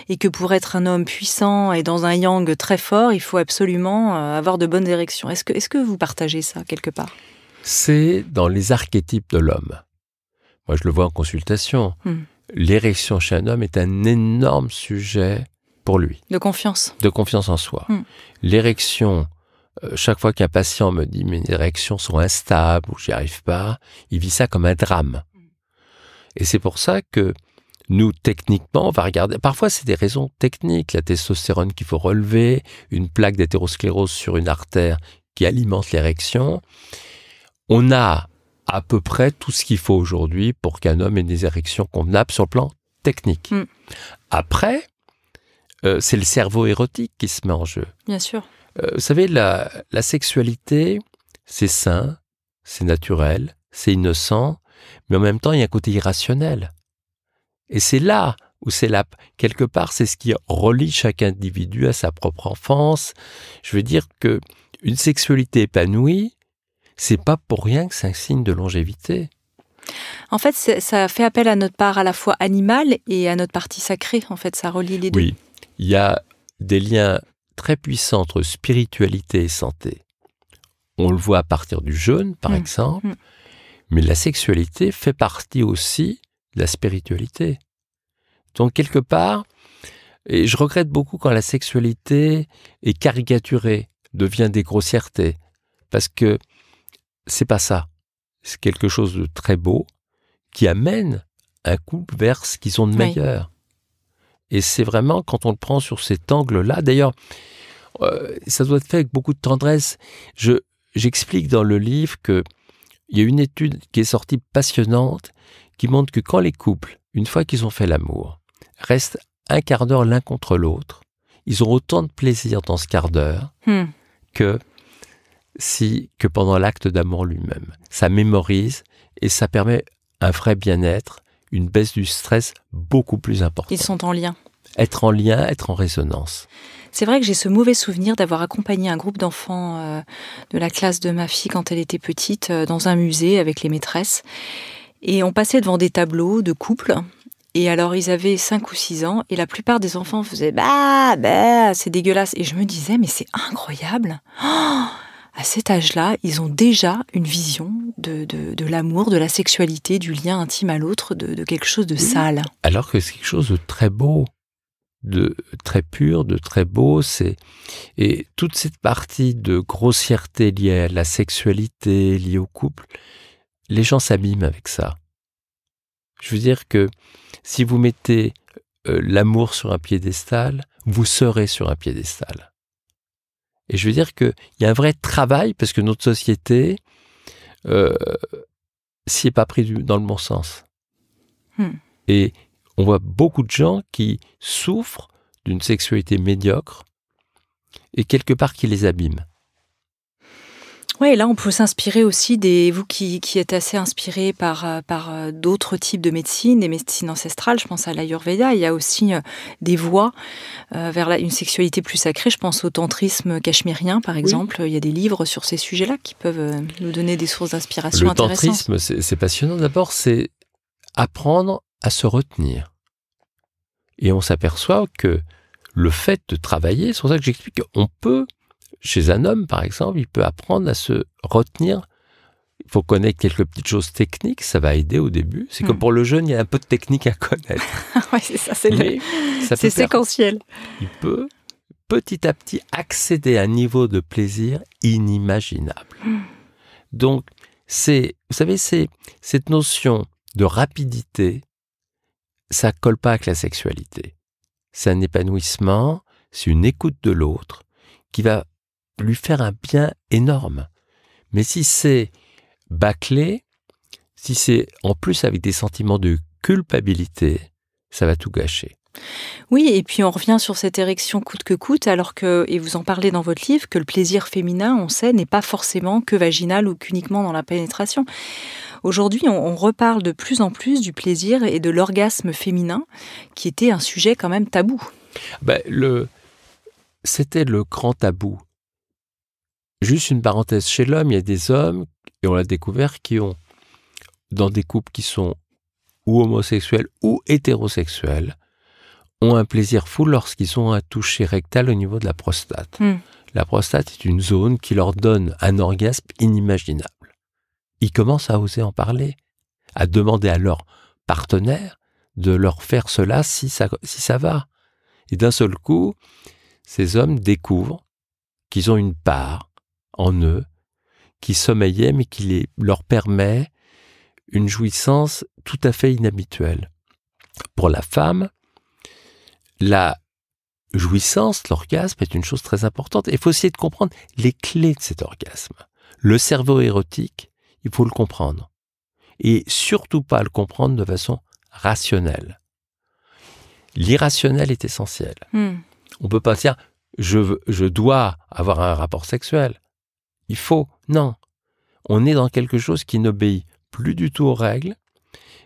et que pour être un homme puissant et dans un yang très fort, il faut absolument avoir de bonnes érections. Est-ce que vous partagez ça quelque part? C'est dans les archétypes de l'homme. Moi, je le vois en consultation. L'érection chez un homme est un énorme sujet pour lui. De confiance. De confiance en soi. L'érection, chaque fois qu'un patient me dit « mes érections sont instables ou j'y arrive pas », il vit ça comme un drame. Et c'est pour ça que nous, techniquement, on va regarder. Parfois, c'est des raisons techniques. La testostérone qu'il faut relever, une plaque d'athérosclérose sur une artère qui alimente l'érection. On a à peu près tout ce qu'il faut aujourd'hui pour qu'un homme ait des érections convenables sur le plan technique. Après, c'est le cerveau érotique qui se met en jeu. Bien sûr. Vous savez, la sexualité, c'est sain, c'est naturel, c'est innocent, mais en même temps, il y a un côté irrationnel. Et c'est là où quelque part, c'est ce qui relie chaque individu à sa propre enfance. Je veux dire que une sexualité épanouie, c'est pas pour rien que c'est un signe de longévité. En fait, ça fait appel à notre part à la fois animale et à notre partie sacrée. En fait, ça relie les deux. Oui, il y a des liens très puissants entre spiritualité et santé. On le voit à partir du jeûne, par exemple, mais la sexualité fait partie aussi de la spiritualité. Donc, quelque part, et je regrette beaucoup quand la sexualité est caricaturée, devient des grossièretés, parce que c'est pas ça. C'est quelque chose de très beau qui amène un couple vers ce qu'ils ont de meilleur. Et c'est vraiment quand on le prend sur cet angle-là. D'ailleurs, ça doit être fait avec beaucoup de tendresse. J'explique dans le livre qu'il y a une étude qui est sortie passionnante qui montre que quand les couples, une fois qu'ils ont fait l'amour, restent un quart d'heure l'un contre l'autre, ils ont autant de plaisir dans ce quart d'heure que pendant l'acte d'amour lui-même. Ça mémorise et ça permet un vrai bien-être, une baisse du stress beaucoup plus importante. Ils sont en lien. Être en lien, être en résonance. C'est vrai que j'ai ce mauvais souvenir d'avoir accompagné un groupe d'enfants de la classe de ma fille quand elle était petite dans un musée avec les maîtresses. Et on passait devant des tableaux de couples. Et alors, ils avaient 5 ou 6 ans et la plupart des enfants faisaient « bah, c'est dégueulasse ». Et je me disais « mais c'est incroyable !» À cet âge-là, ils ont déjà une vision de l'amour, de la sexualité, du lien intime à l'autre, de quelque chose de sale. Alors que c'est quelque chose de très beau, de très pur, de très beau. Et toute cette partie de grossièreté liée à la sexualité, liée au couple, les gens s'abîment avec ça. Je veux dire que si vous mettez l'amour sur un piédestal, vous serez sur un piédestal. Et je veux dire qu'il y a un vrai travail, parce que notre société s'y est pas pris dans le bon sens. Et on voit beaucoup de gens qui souffrent d'une sexualité médiocre et quelque part qui les abîme. Oui, là, on peut s'inspirer aussi vous qui êtes assez inspiré par d'autres types de médecine, des médecines ancestrales. Je pense à l'Ayurveda. Il y a aussi des voies vers une sexualité plus sacrée. Je pense au tantrisme cachemérien, par exemple. Il y a des livres sur ces sujets-là qui peuvent nous donner des sources d'inspiration intéressantes. Le tantrisme, c'est passionnant. D'abord, c'est apprendre à se retenir. Et on s'aperçoit que le fait de travailler, c'est pour ça que j'explique qu'on peut... Chez un homme, par exemple, il peut apprendre à se retenir. Il faut connaître quelques petites choses techniques, ça va aider au début. C'est comme pour le jeune, il y a un peu de technique à connaître. Oui, c'est ça, c'est séquentiel. Il peut petit à petit accéder à un niveau de plaisir inimaginable. Donc, vous savez, cette notion de rapidité, ça colle pas avec la sexualité. C'est un épanouissement, c'est une écoute de l'autre, qui va lui faire un bien énorme. Mais si c'est bâclé, si c'est en plus avec des sentiments de culpabilité, ça va tout gâcher. Oui, et puis on revient sur cette érection coûte que coûte, alors que, et vous en parlez dans votre livre, que le plaisir féminin, on sait, n'est pas forcément que vaginal ou qu'uniquement dans la pénétration. Aujourd'hui, on reparle de plus en plus du plaisir et de l'orgasme féminin, qui était un sujet quand même tabou. C'était le grand tabou. Juste une parenthèse, chez l'homme, il y a des hommes, et on l'a découvert, qui ont, dans des couples qui sont ou homosexuels ou hétérosexuels, ont un plaisir fou lorsqu'ils ont un toucher rectal au niveau de la prostate. La prostate est une zone qui leur donne un orgasme inimaginable. Ils commencent à oser en parler, à demander à leur partenaire de leur faire cela si ça va. Et d'un seul coup, ces hommes découvrent qu'ils ont une part en eux qui sommeillait mais qui leur permet une jouissance tout à fait inhabituelle. Pour la femme, la jouissance, l'orgasme est une chose très importante. Il faut essayer de comprendre les clés de cet orgasme. Le cerveau érotique, il faut le comprendre. Et surtout pas le comprendre de façon rationnelle. L'irrationnel est essentiel. On ne peut pas dire je dois avoir un rapport sexuel. Il faut. Non. On est dans quelque chose qui n'obéit plus du tout aux règles,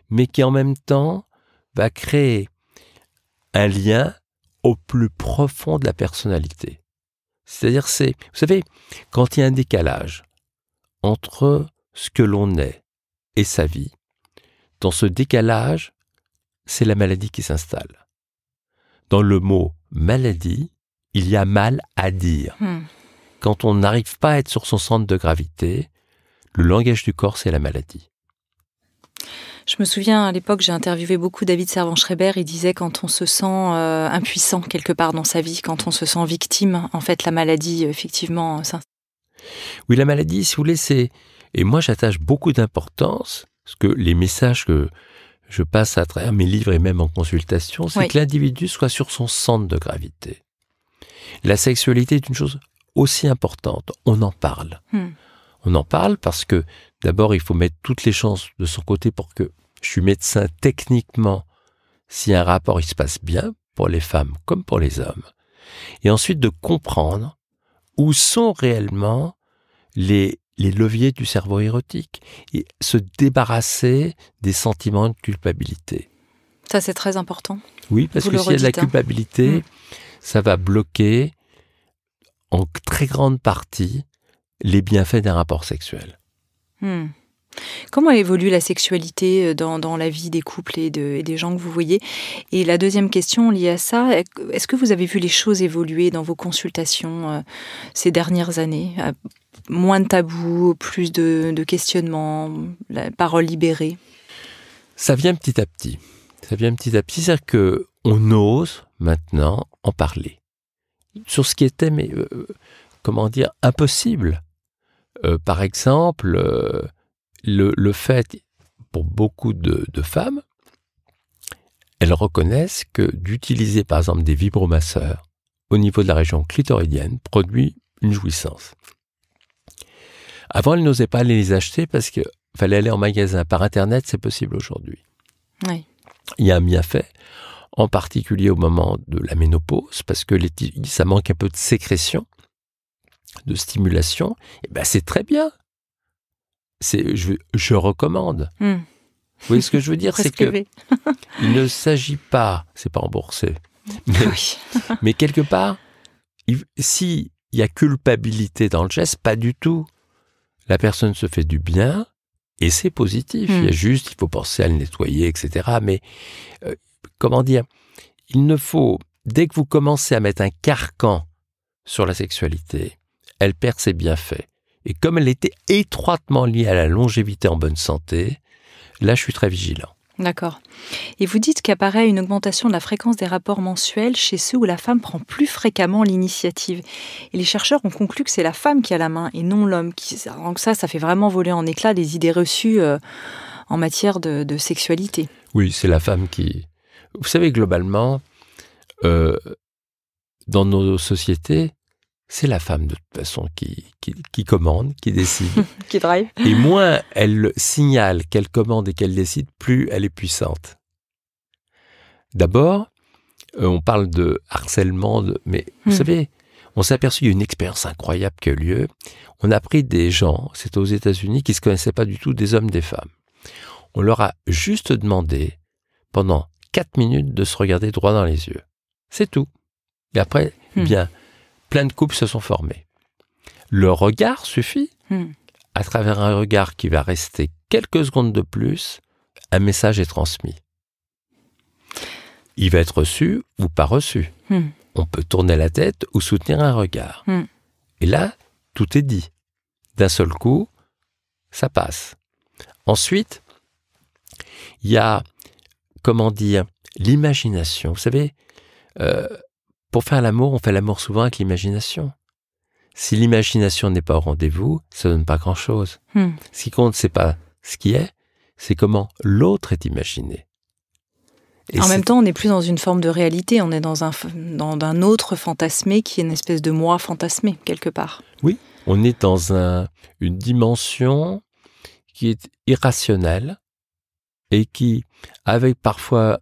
mais qui en même temps va créer un lien au plus profond de la personnalité. C'est-à-dire, vous savez, quand il y a un décalage entre ce que l'on est et sa vie, dans ce décalage, c'est la maladie qui s'installe. Dans le mot maladie, il y a mal à dire. Quand on n'arrive pas à être sur son centre de gravité, le langage du corps, c'est la maladie. Je me souviens, à l'époque, j'ai interviewé beaucoup David Servan-Schreiber. Il disait quand on se sent impuissant quelque part dans sa vie, quand on se sent victime, en fait, la maladie, effectivement, ça. Oui, la maladie, si vous voulez, c'est... Et moi, j'attache beaucoup d'importance, parce que les messages que je passe à travers mes livres et même en consultation, c'est que l'individu soit sur son centre de gravité. La sexualité est une chose aussi importante. On en parle. On en parle parce que, d'abord, il faut mettre toutes les chances de son côté pour que je suis médecin techniquement, si un rapport il se passe bien, pour les femmes comme pour les hommes. Et ensuite, de comprendre où sont réellement les leviers du cerveau érotique et se débarrasser des sentiments de culpabilité. Ça, c'est très important. Oui, parce que s'il y a de la culpabilité, ça va bloquer en très grande partie les bienfaits d'un rapport sexuel. Comment évolue la sexualité dans la vie des couples et des gens que vous voyez? Et la deuxième question liée à ça, est-ce que vous avez vu les choses évoluer dans vos consultations ces dernières années? Moins de tabous, plus de questionnements, la parole libérée? Ça vient petit à petit. C'est-à-dire qu'on ose maintenant en parler. Sur ce qui était, impossible. Par exemple, le fait, pour beaucoup de femmes, elles reconnaissent que d'utiliser par exemple des vibromasseurs au niveau de la région clitoridienne produit une jouissance. Avant, elles n'osaient pas aller les acheter parce qu'il fallait aller en magasin. Par Internet, c'est possible aujourd'hui. Oui. Il y a un bienfait, en particulier au moment de la ménopause, parce que ça manque un peu de sécrétion, de stimulation. Et c'est très bien. Je recommande. Vous voyez ce que je veux dire? C'est que il ne s'agit pas, c'est pas remboursé, mais quelque part, s'il y a culpabilité dans le geste, pas du tout. La personne se fait du bien et c'est positif. Il faut penser à le nettoyer, etc. Mais il ne faut, dès que vous commencez à mettre un carcan sur la sexualité, elle perd ses bienfaits. Et comme elle était étroitement liée à la longévité en bonne santé, là, je suis très vigilant. D'accord. Et vous dites qu'apparaît une augmentation de la fréquence des rapports mensuels chez ceux où la femme prend plus fréquemment l'initiative. Et les chercheurs ont conclu que c'est la femme qui a la main et non l'homme. Donc ça fait vraiment voler en éclats des idées reçues en matière de sexualité. Oui, c'est la femme qui... Vous savez, globalement, dans nos sociétés, c'est la femme de toute façon qui commande, qui décide. Qui drive. Et moins elle signale qu'elle commande et qu'elle décide, plus elle est puissante. D'abord, on parle de harcèlement, mais vous savez, on s'est aperçu qu'il y a une expérience incroyable qui a eu lieu. On a pris des gens, c'était aux États-Unis, qui ne se connaissaient pas du tout, des hommes, des femmes. On leur a juste demandé, pendant 4 minutes, de se regarder droit dans les yeux. C'est tout. Et après, bien, plein de couples se sont formés. Le regard suffit. À travers un regard qui va rester quelques secondes de plus, un message est transmis. Il va être reçu ou pas reçu. On peut tourner la tête ou soutenir un regard. Et là, tout est dit. D'un seul coup, ça passe. Ensuite, il y a, l'imagination. Vous savez, pour faire l'amour, on fait l'amour souvent avec l'imagination. Si l'imagination n'est pas au rendez-vous, ça ne donne pas grand-chose. Ce qui compte, c'est pas ce qui est, c'est comment l'autre est imaginé. Et en même temps, on n'est plus dans une forme de réalité, on est dans un autre fantasmé qui est une espèce de moi fantasmé, quelque part. Oui, on est dans une dimension qui est irrationnelle et qui, avec parfois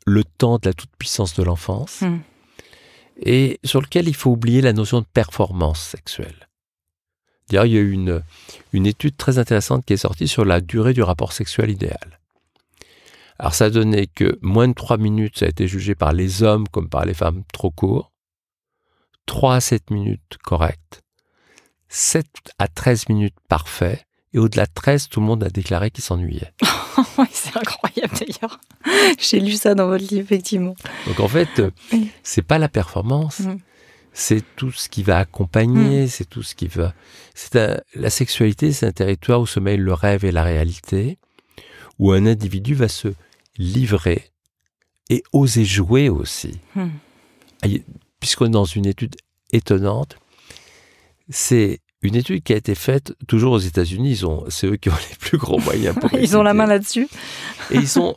le temps de la toute-puissance de l'enfance, et sur lequel il faut oublier la notion de performance sexuelle. D'ailleurs, il y a eu une étude très intéressante qui est sortie sur la durée du rapport sexuel idéal. Alors, ça donnait que moins de 3 minutes, ça a été jugé par les hommes comme par les femmes trop court. 3 à 7 minutes, correct. 7 à 13 minutes, parfait. Et au-delà de 13, tout le monde a déclaré qu'il s'ennuyait. Oui, c'est incroyable d'ailleurs. J'ai lu ça dans votre livre, effectivement. Donc en fait, c'est pas la performance, c'est tout ce qui va accompagner, c'est tout ce qui va... La sexualité, c'est un territoire où se mêlent le rêve et la réalité, où un individu va se livrer et oser jouer aussi. Puisqu'on est dans une étude étonnante, c'est une étude qui a été faite toujours aux États-Unis. C'est eux qui ont les plus gros moyens pour Ils ont la main là-dessus. Et ils sont...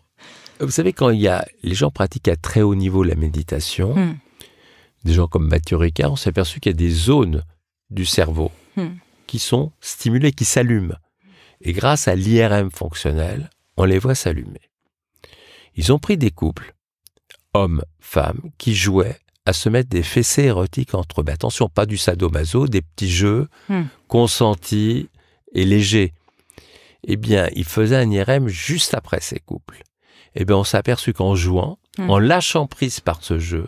Vous savez, quand les gens pratiquent à très haut niveau la méditation, des gens comme Mathieu Ricard, on s'est aperçu qu'il y a des zones du cerveau qui sont stimulées, qui s'allument. Et grâce à l'IRM fonctionnel, on les voit s'allumer. Ils ont pris des couples, hommes, femmes, qui jouaient à se mettre des fessées érotiques entre eux. Mais attention, pas du sadomaso, des petits jeux consentis et légers. Eh bien, ils faisaient un IRM juste après ces couples. Eh bien, on s'est aperçu qu'en jouant, en lâchant prise par ce jeu,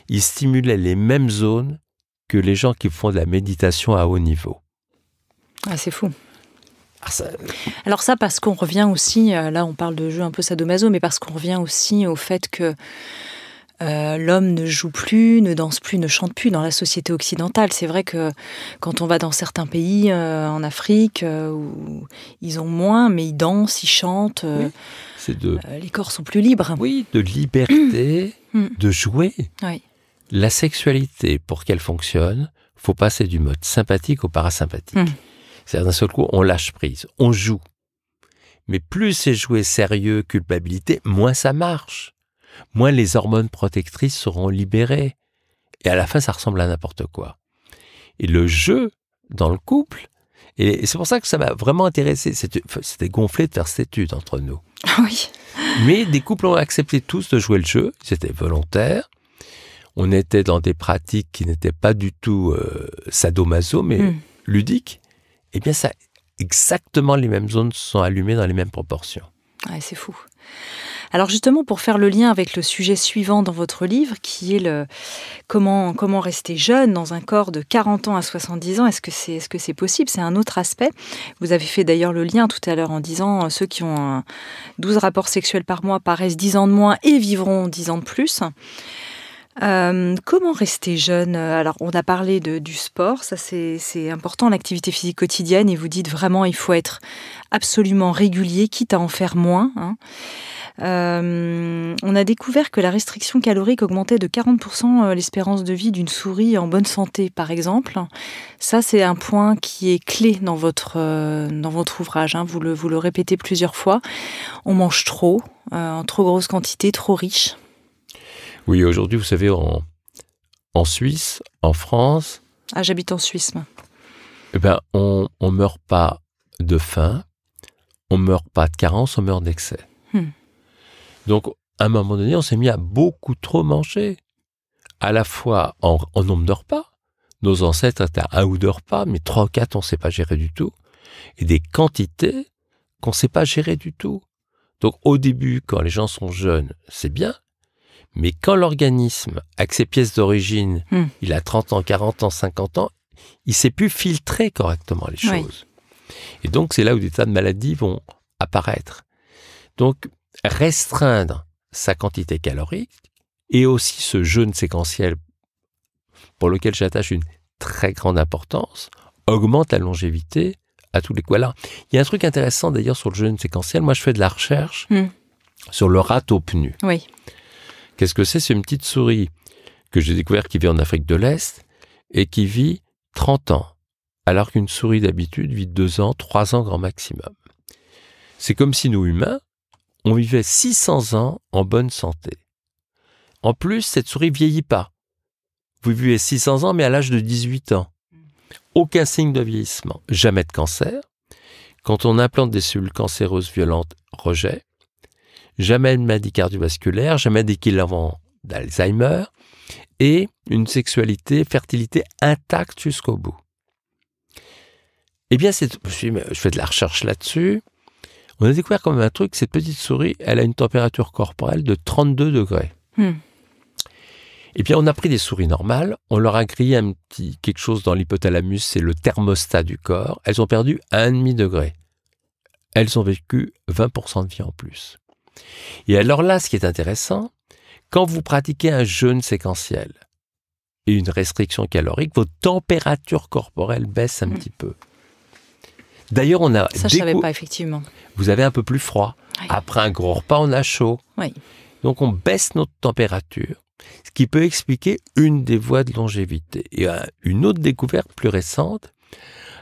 ils stimulaient les mêmes zones que les gens qui font de la méditation à haut niveau. Ah, c'est fou. Alors ça, parce qu'on revient aussi, là on parle de jeu un peu sadomaso, mais parce qu'on revient aussi au fait que l'homme ne joue plus, ne danse plus, ne chante plus dans la société occidentale. C'est vrai que quand on va dans certains pays en Afrique, où ils ont moins, mais ils dansent, ils chantent, les corps sont plus libres. Oui, de liberté, de jouer. Oui. La sexualité, pour qu'elle fonctionne, il faut passer du mode sympathique au parasympathique. C'est-à-dire d'un seul coup, on lâche prise, on joue. Mais plus c'est joué sérieux, culpabilité, moins ça marche. Moins les hormones protectrices seront libérées. Et à la fin, ça ressemble à n'importe quoi. Et le jeu dans le couple, et c'est pour ça que ça m'a vraiment intéressé. C'était gonflé de faire cette étude entre nous. Oui. Mais des couples ont accepté tous de jouer le jeu. C'était volontaire. On était dans des pratiques qui n'étaient pas du tout sadomaso, mais ludiques. Eh bien, ça, exactement les mêmes zones se sont allumées dans les mêmes proportions. Ouais, c'est fou. Alors justement, pour faire le lien avec le sujet suivant dans votre livre, qui est comment rester jeune dans un corps de 40 ans à 70 ans, est-ce que c'est possible? C'est un autre aspect. Vous avez fait d'ailleurs le lien tout à l'heure en disant ceux qui ont 12 rapports sexuels par mois paraissent 10 ans de moins et vivront 10 ans de plus. Comment rester jeune? Alors, on a parlé du sport, ça c'est important, l'activité physique quotidienne, et vous dites vraiment il faut être absolument régulier, quitte à en faire moins. On a découvert que la restriction calorique augmentait de 40% l'espérance de vie d'une souris en bonne santé, par exemple. Ça, c'est un point qui est clé dans votre ouvrage. Vous le répétez plusieurs fois. On mange trop, en trop grosse quantité, trop riche. Oui, aujourd'hui, vous savez, en Suisse, en France, Ah, j'habite en Suisse, moi. Eh ben, on meurt pas de faim, on meurt pas de carence, on meurt d'excès. Donc, à un moment donné, on s'est mis à beaucoup trop manger. À la fois en nombre de repas. Nos ancêtres étaient à 1 ou 2 repas, mais 3 ou 4, on ne sait pas gérer du tout. Et des quantités qu'on ne sait pas gérer du tout. Donc, au début, quand les gens sont jeunes, c'est bien. Mais quand l'organisme, avec ses pièces d'origine, il a 30 ans, 40 ans, 50 ans, il ne sait plus filtrer correctement les choses. Et donc, c'est là où des tas de maladies vont apparaître. Donc, restreindre sa quantité calorique et aussi ce jeûne séquentiel pour lequel j'attache une très grande importance, augmente la longévité à tous les coups. Alors, il y a un truc intéressant d'ailleurs sur le jeûne séquentiel. Moi, je fais de la recherche sur le ratopnu. Oui. Qu'est-ce que c'est ? C'est une petite souris que j'ai découverte qui vit en Afrique de l'Est et qui vit 30 ans, alors qu'une souris d'habitude vit 2 ans, 3 ans grand maximum. C'est comme si nous, humains, on vivait 600 ans en bonne santé. En plus, cette souris ne vieillit pas. Vous vivez 600 ans, mais à l'âge de 18 ans. Aucun signe de vieillissement. Jamais de cancer. Quand on implante des cellules cancéreuses violentes, rejet. Jamais de maladie cardiovasculaire, jamais d'équivalent d'Alzheimer. Et une sexualité, fertilité intacte jusqu'au bout. Eh bien, je fais de la recherche là-dessus. On a découvert quand même un truc, cette petite souris, elle a une température corporelle de 32 degrés. Et bien, on a pris des souris normales, on leur a grillé quelque chose dans l'hypothalamus, c'est le thermostat du corps. Elles ont perdu 1,5 degré. Elles ont vécu 20% de vie en plus. Et alors là, ce qui est intéressant, quand vous pratiquez un jeûne séquentiel et une restriction calorique, votre température corporelle baisse un petit peu. D'ailleurs, on a... Ça, je ne savais pas, effectivement. Vous avez un peu plus froid. Oui. Après un gros repas, on a chaud. Oui. Donc, on baisse notre température, ce qui peut expliquer une des voies de longévité. Et une autre découverte plus récente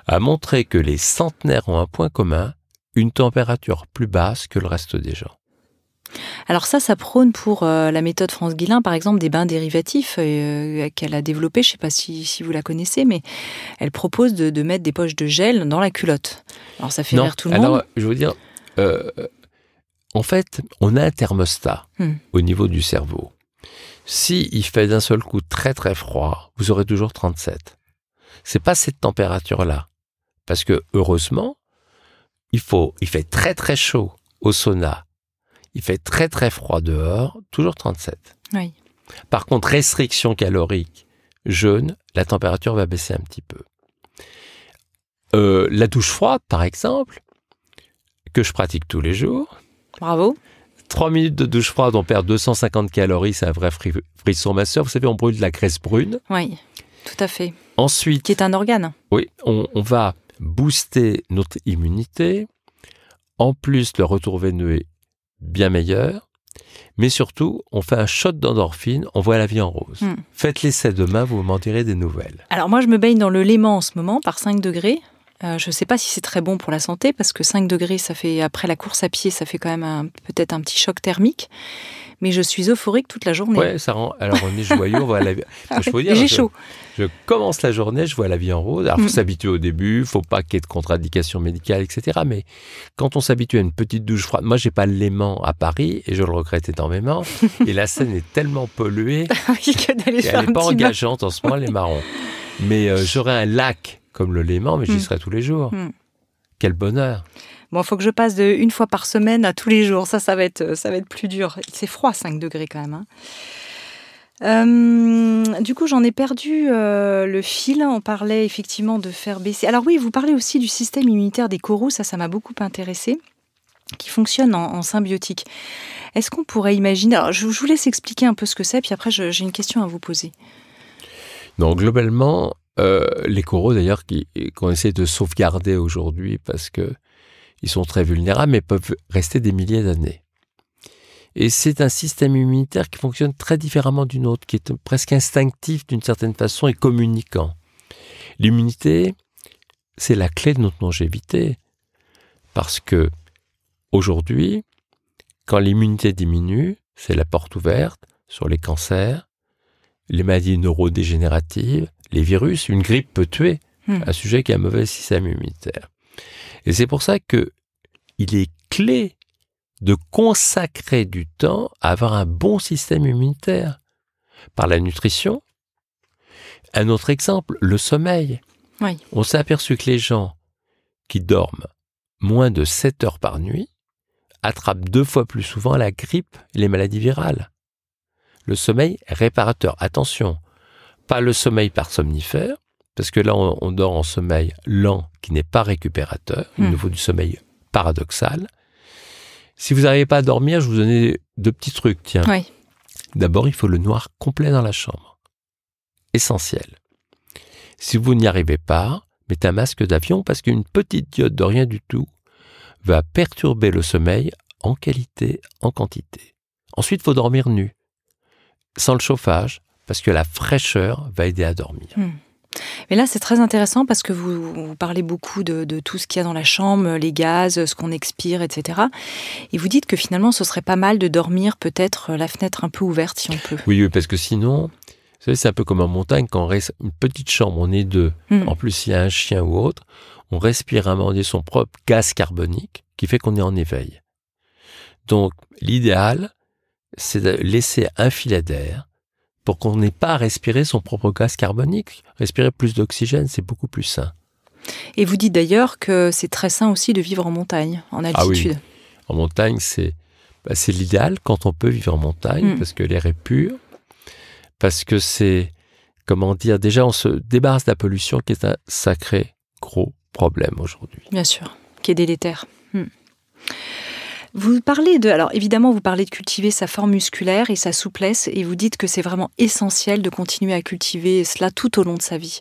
a montré que les centenaires ont un point commun, une température plus basse que le reste des gens. Alors ça prône pour la méthode France Guillain, par exemple, des bains dérivatifs qu'elle a développé. Je ne sais pas si vous la connaissez, mais elle propose de mettre des poches de gel dans la culotte. Alors ça fait rire tout le monde. Alors, je veux dire, en fait, on a un thermostat au niveau du cerveau. S'il fait d'un seul coup très très froid, vous aurez toujours 37. C'est pas cette température-là. Parce que, heureusement, il fait très très chaud au sauna. Il fait très très froid dehors, toujours 37. Oui. Par contre, restriction calorique, jeûne, la température va baisser un petit peu. La douche froide, par exemple, que je pratique tous les jours. Bravo. 3 minutes de douche froide, on perd 250 calories, c'est un vrai frisson masseur. Vous savez, on brûle de la graisse brune. Oui, tout à fait. Ensuite... Qui est un organe. Oui, on va booster notre immunité. En plus, le retour veineux est bien meilleur. Mais surtout, on fait un shot d'endorphine, on voit la vie en rose. Faites l'essai demain, vous m'en direz des nouvelles. Alors moi, je me baigne dans le Léman en ce moment, par 5 degrés. Je ne sais pas si c'est très bon pour la santé, parce que 5 degrés, ça fait, après la course à pied, ça fait quand même peut-être un petit choc thermique. Mais je suis euphorique toute la journée. Oui, ça rend. Alors on est joyeux, on voit la vie. Je peux dire, j'ai chaud. Je commence la journée, je vois la vie en rose. Alors il faut s'habituer au début, il ne faut pas qu'il y ait de contre-indications médicales, etc. Mais quand on s'habitue à une petite douche froide, moi j'ai pas le Léman à Paris et je le regrette énormément. Et la Seine est tellement polluée qu'elle n'est pas engageante en ce moment, les marrons. Mais j'aurais un lac comme le Léman, mais j'y serai tous les jours. Quel bonheur. Bon, il faut que je passe de 1 fois par semaine à tous les jours. Ça va être plus dur. C'est froid, 5 degrés quand même. Du coup, j'en ai perdu le fil. On parlait effectivement de faire baisser... Alors oui, vous parlez aussi du système immunitaire des coraux. Ça m'a beaucoup intéressé. Qui fonctionne en symbiotique. Est-ce qu'on pourrait imaginer... Alors, je vous laisse expliquer un peu ce que c'est, puis après, j'ai une question à vous poser. Donc, globalement, les coraux, d'ailleurs, qu'on essaie de sauvegarder aujourd'hui parce que ils sont très vulnérables, mais peuvent rester des milliers d'années. Et c'est un système immunitaire qui fonctionne très différemment d'une autre, qui est presque instinctif d'une certaine façon et communicant. L'immunité, c'est la clé de notre longévité. Parce que, aujourd'hui, quand l'immunité diminue, c'est la porte ouverte sur les cancers, les maladies neurodégénératives, les virus, une grippe peut tuer un sujet qui a un mauvais système immunitaire. Et c'est pour ça que il est clé de consacrer du temps à avoir un bon système immunitaire par la nutrition. Un autre exemple, le sommeil. Oui. On s'est aperçu que les gens qui dorment moins de 7 heures par nuit attrapent 2 fois plus souvent la grippe et les maladies virales. Le sommeil réparateur. Attention, pas le sommeil par somnifère, parce que là, on dort en sommeil lent qui n'est pas récupérateur. Il nous faut du sommeil paradoxal. Si vous n'arrivez pas à dormir, je vous donne 2 petits trucs. Tiens. Oui. D'abord, il faut le noir complet dans la chambre. Essentiel. Si vous n'y arrivez pas, mettez un masque d'avion parce qu'une petite diode de rien du tout va perturber le sommeil en qualité, en quantité. Ensuite, il faut dormir nu, sans le chauffage, parce que la fraîcheur va aider à dormir. Mais là, c'est très intéressant parce que vous parlez beaucoup de tout ce qu'il y a dans la chambre, les gaz, ce qu'on expire, etc. Et vous dites que finalement, ce serait pas mal de dormir peut-être la fenêtre un peu ouverte si on peut. Oui, parce que sinon, vous savez, c'est un peu comme en montagne, quand on reste une petite chambre, on est 2. En plus, il y a un chien ou autre, on respire à un moment donné son propre gaz carbonique qui fait qu'on est en éveil. Donc, l'idéal, c'est de laisser un filet d'air pour qu'on n'ait pas à respirer son propre gaz carbonique. Respirer plus d'oxygène, c'est beaucoup plus sain. Et vous dites d'ailleurs que c'est très sain aussi de vivre en montagne, en altitude. Ah oui. En montagne, c'est l'idéal quand on peut vivre en montagne, parce que l'air est pur, parce que c'est, comment dire, déjà on se débarrasse de la pollution qui est un sacré gros problème aujourd'hui. Bien sûr, qui est délétère. Vous parlez alors évidemment, vous parlez de cultiver sa forme musculaire et sa souplesse, et vous dites que c'est vraiment essentiel de continuer à cultiver cela tout au long de sa vie.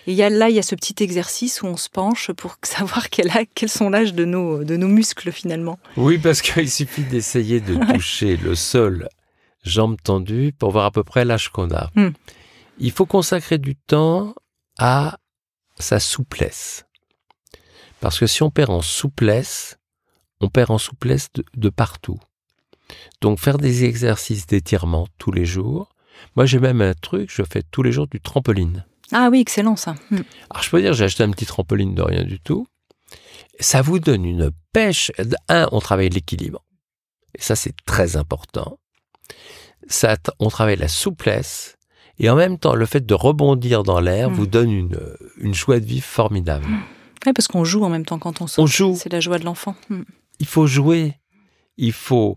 Et il y a ce petit exercice où on se penche pour savoir quels sont l'âge de nos muscles finalement. Oui, parce qu'il suffit d'essayer de toucher le sol, jambes tendues, pour voir à peu près l'âge qu'on a. Il faut consacrer du temps à sa souplesse. Parce que si on perd en souplesse, on perd en souplesse de partout. Donc, faire des exercices d'étirement tous les jours. Moi, j'ai même un truc, je fais tous les jours du trampoline. Ah oui, excellent ça. Alors, je peux dire, j'ai acheté un petit trampoline de rien du tout. Ça vous donne une pêche. On travaille l'équilibre. Et ça, c'est très important. On travaille la souplesse. Et en même temps, le fait de rebondir dans l'air vous donne une joie de vivre formidable. Oui, parce qu'on joue en même temps quand on saute. On joue. C'est la joie de l'enfant. Il faut jouer. Il faut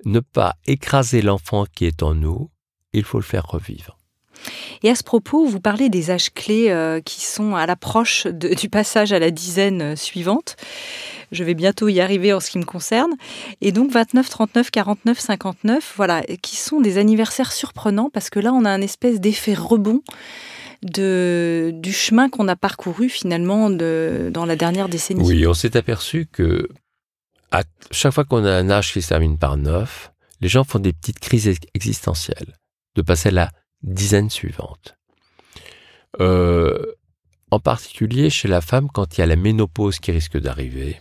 ne pas écraser l'enfant qui est en nous. Il faut le faire revivre. Et à ce propos, vous parlez des âges clés qui sont à l'approche du passage à la dizaine suivante. Je vais bientôt y arriver en ce qui me concerne. Et donc 29, 39, 49, 59, voilà, qui sont des anniversaires surprenants parce que là, on a un espèce d'effet rebond du chemin qu'on a parcouru finalement dans la dernière décennie. Oui, on s'est aperçu que à chaque fois qu'on a un âge qui se termine par 9, les gens font des petites crises existentielles de passer à la dizaine suivante. En particulier chez la femme quand il y a la ménopause qui risque d'arriver.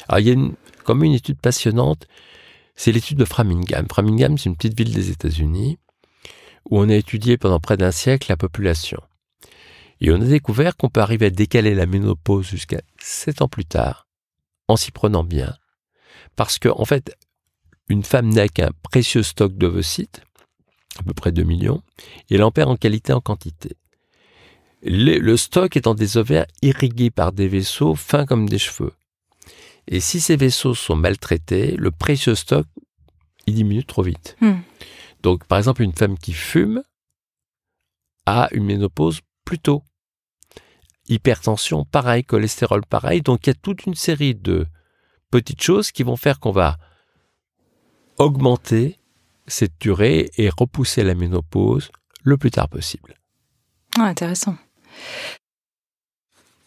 Alors, il y a une étude passionnante, c'est l'étude de Framingham. Framingham, c'est une petite ville des États-Unis où on a étudié pendant près d'un siècle la population. Et on a découvert qu'on peut arriver à décaler la ménopause jusqu'à 7 ans plus tard en s'y prenant bien. Parce que, en fait, une femme naît avec un précieux stock d'ovocytes, à peu près 2 millions, et elle en perd en qualité et en quantité. Le stock est dans des ovaires irrigués par des vaisseaux fins comme des cheveux. Et si ces vaisseaux sont maltraités, le précieux stock, il diminue trop vite. Donc, par exemple, une femme qui fume a une ménopause plus tôt. Hypertension, pareil, cholestérol, pareil. Donc, il y a toute une série de petites choses qui vont faire qu'on va augmenter cette durée et repousser la ménopause le plus tard possible. Ah, intéressant.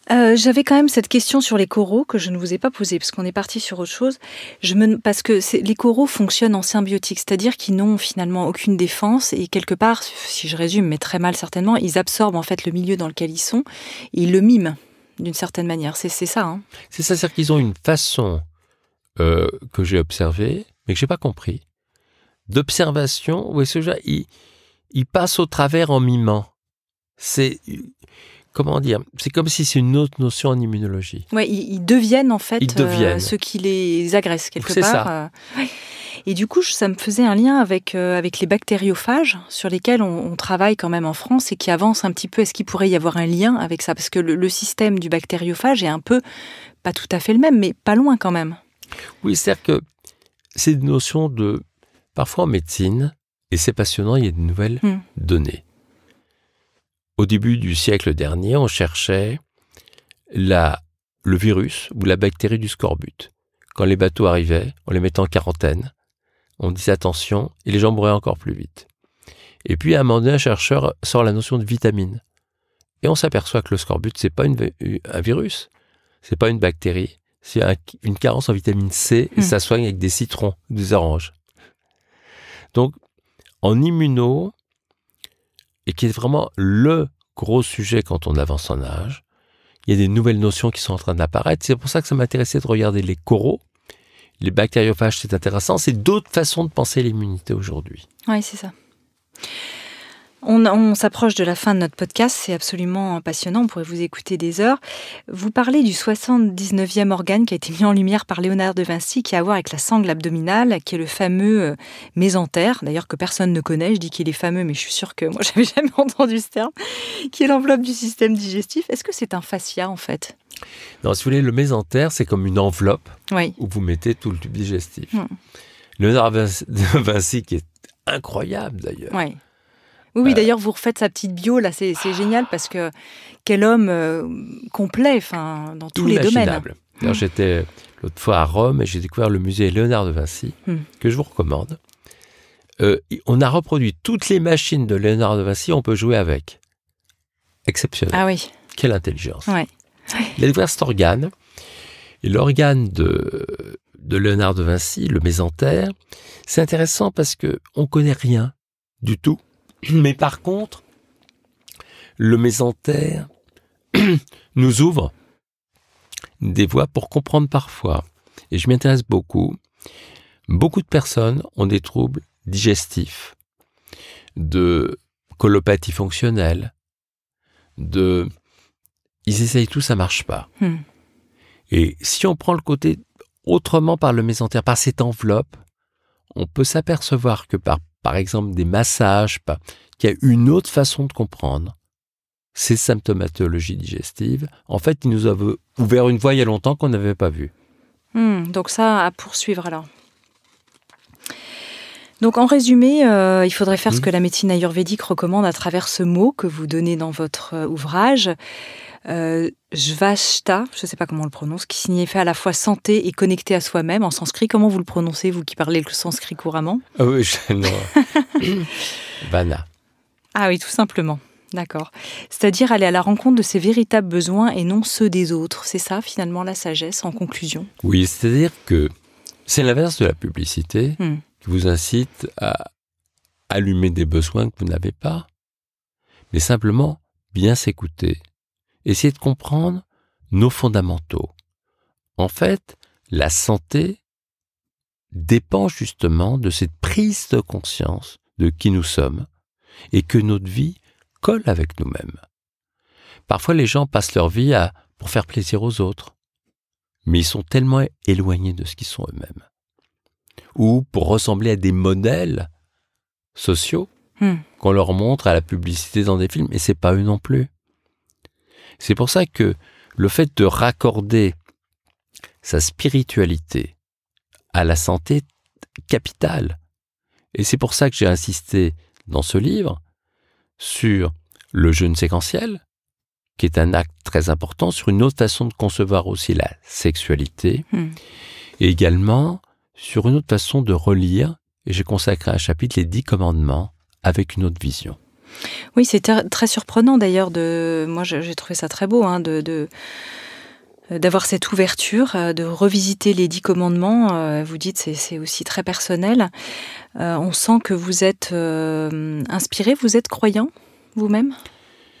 J'avais quand même cette question sur les coraux que je ne vous ai pas posée, parce qu'on est parti sur autre chose. Parce que les coraux fonctionnent en symbiotique, c'est-à-dire qu'ils n'ont finalement aucune défense et quelque part, si je résume, mais très mal certainement, ils absorbent en fait le milieu dans lequel ils sont et ils le miment d'une certaine manière. C'est ça, hein ? C'est ça, c'est-à-dire qu'ils ont une façon que j'ai observée, mais que je n'ai pas compris, d'observation où ils passent au travers en mimant. c'est, comment dire, c'est comme si c'est une autre notion en immunologie. Ouais, ils deviennent en fait Ils deviennent. ceux qui les agressent quelque C'est part. ça. Ouais. Et du coup, ça me faisait un lien avec les bactériophages sur lesquels on travaille quand même en France et qui avancent un petit peu. Est-ce qu'il pourrait y avoir un lien avec ça? Parce que le système du bactériophage est un peu, pas tout à fait le même, mais pas loin quand même. Oui, c'est-à-dire que c'est une notion de... Parfois en médecine, et c'est passionnant, il y a de nouvelles données. Au début du siècle dernier, on cherchait le virus ou la bactérie du scorbut. Quand les bateaux arrivaient, on les mettait en quarantaine. On disait attention, et les gens mouraient encore plus vite. Et puis, à un moment donné, un chercheur sort la notion de vitamine. Et on s'aperçoit que le scorbut, c'est pas un virus, c'est pas une bactérie, c'est une carence en vitamine C, et ça soigne avec des citrons, des oranges. Donc, en immuno, et qui est vraiment le gros sujet quand on avance en âge, il y a des nouvelles notions qui sont en train d'apparaître. C'est pour ça que ça m'intéressait de regarder les coraux. Les bactériophages, c'est intéressant. C'est d'autres façons de penser l'immunité aujourd'hui. Oui, c'est ça. On s'approche de la fin de notre podcast, c'est absolument passionnant, on pourrait vous écouter des heures. Vous parlez du 79e organe qui a été mis en lumière par Léonard de Vinci, qui a à voir avec la sangle abdominale, qui est le fameux mésentère, d'ailleurs que personne ne connaît. Je dis qu'il est fameux, mais je suis sûre que moi, j'avais jamais entendu ce terme, qui est l'enveloppe du système digestif. Est-ce que c'est un fascia, en fait? Non, si vous voulez, le mésentère, c'est comme une enveloppe où vous mettez tout le tube digestif. Léonard de Vinci, qui est incroyable, d'ailleurs. Oui, d'ailleurs, vous refaites sa petite bio, là, c'est génial, parce que quel homme complet, dans tous les domaines. D'ailleurs, j'étais l'autre fois à Rome et j'ai découvert le musée Léonard de Vinci, que je vous recommande. On a reproduit toutes les machines de Léonard de Vinci, on peut jouer avec. Exceptionnel. Ah oui. Quelle intelligence. Ouais. Il a découvert cet organe, et l'organe de Léonard de Vinci, le mésentère, c'est intéressant parce qu'on ne connaît rien du tout. Mais par contre, le mésentère nous ouvre des voies pour comprendre parfois. Et je m'y intéresse beaucoup. Beaucoup de personnes ont des troubles digestifs, de colopathie fonctionnelle, ils essayent tout, ça ne marche pas. Et si on prend le côté autrement par le mésentère, par cette enveloppe, on peut s'apercevoir que par exemple des massages, qu'il y a une autre façon de comprendre ces symptomatologies digestives. En fait, il nous a ouvert une voie il y a longtemps qu'on n'avait pas vue. Donc ça, à poursuivre alors. Donc en résumé, il faudrait faire ce que la médecine ayurvédique recommande à travers ce mot que vous donnez dans votre ouvrage. Jvashta, je ne sais pas comment on le prononce, qui signifie à la fois santé et connecté à soi-même en sanskrit. Comment vous le prononcez, vous qui parlez le sanskrit couramment? Ah oui, non. Vana. Ah oui, tout simplement. D'accord. C'est-à-dire aller à la rencontre de ses véritables besoins et non ceux des autres. C'est ça, finalement, la sagesse, en conclusion? Oui, c'est-à-dire que c'est l'inverse de la publicité qui vous incite à allumer des besoins que vous n'avez pas, mais simplement bien s'écouter. Essayer de comprendre nos fondamentaux. En fait, la santé dépend justement de cette prise de conscience de qui nous sommes et que notre vie colle avec nous-mêmes. Parfois, les gens passent leur vie pour faire plaisir aux autres, mais ils sont tellement éloignés de ce qu'ils sont eux-mêmes. Ou pour ressembler à des modèles sociaux qu'on leur montre à la publicité dans des films, et c'est pas eux non plus. C'est pour ça que le fait de raccorder sa spiritualité à la santé est capital. Et c'est pour ça que j'ai insisté dans ce livre sur le jeûne séquentiel, qui est un acte très important, sur une autre façon de concevoir aussi la sexualité, et également sur une autre façon de relire, et j'ai consacré un chapitre, les 10 commandements, avec une autre vision. Oui, c'est très surprenant d'ailleurs. Moi, j'ai trouvé ça très beau d'avoir cette ouverture, de revisiter les 10 commandements. Vous dites c'est aussi très personnel. On sent que vous êtes inspiré. Vous êtes croyant vous-même?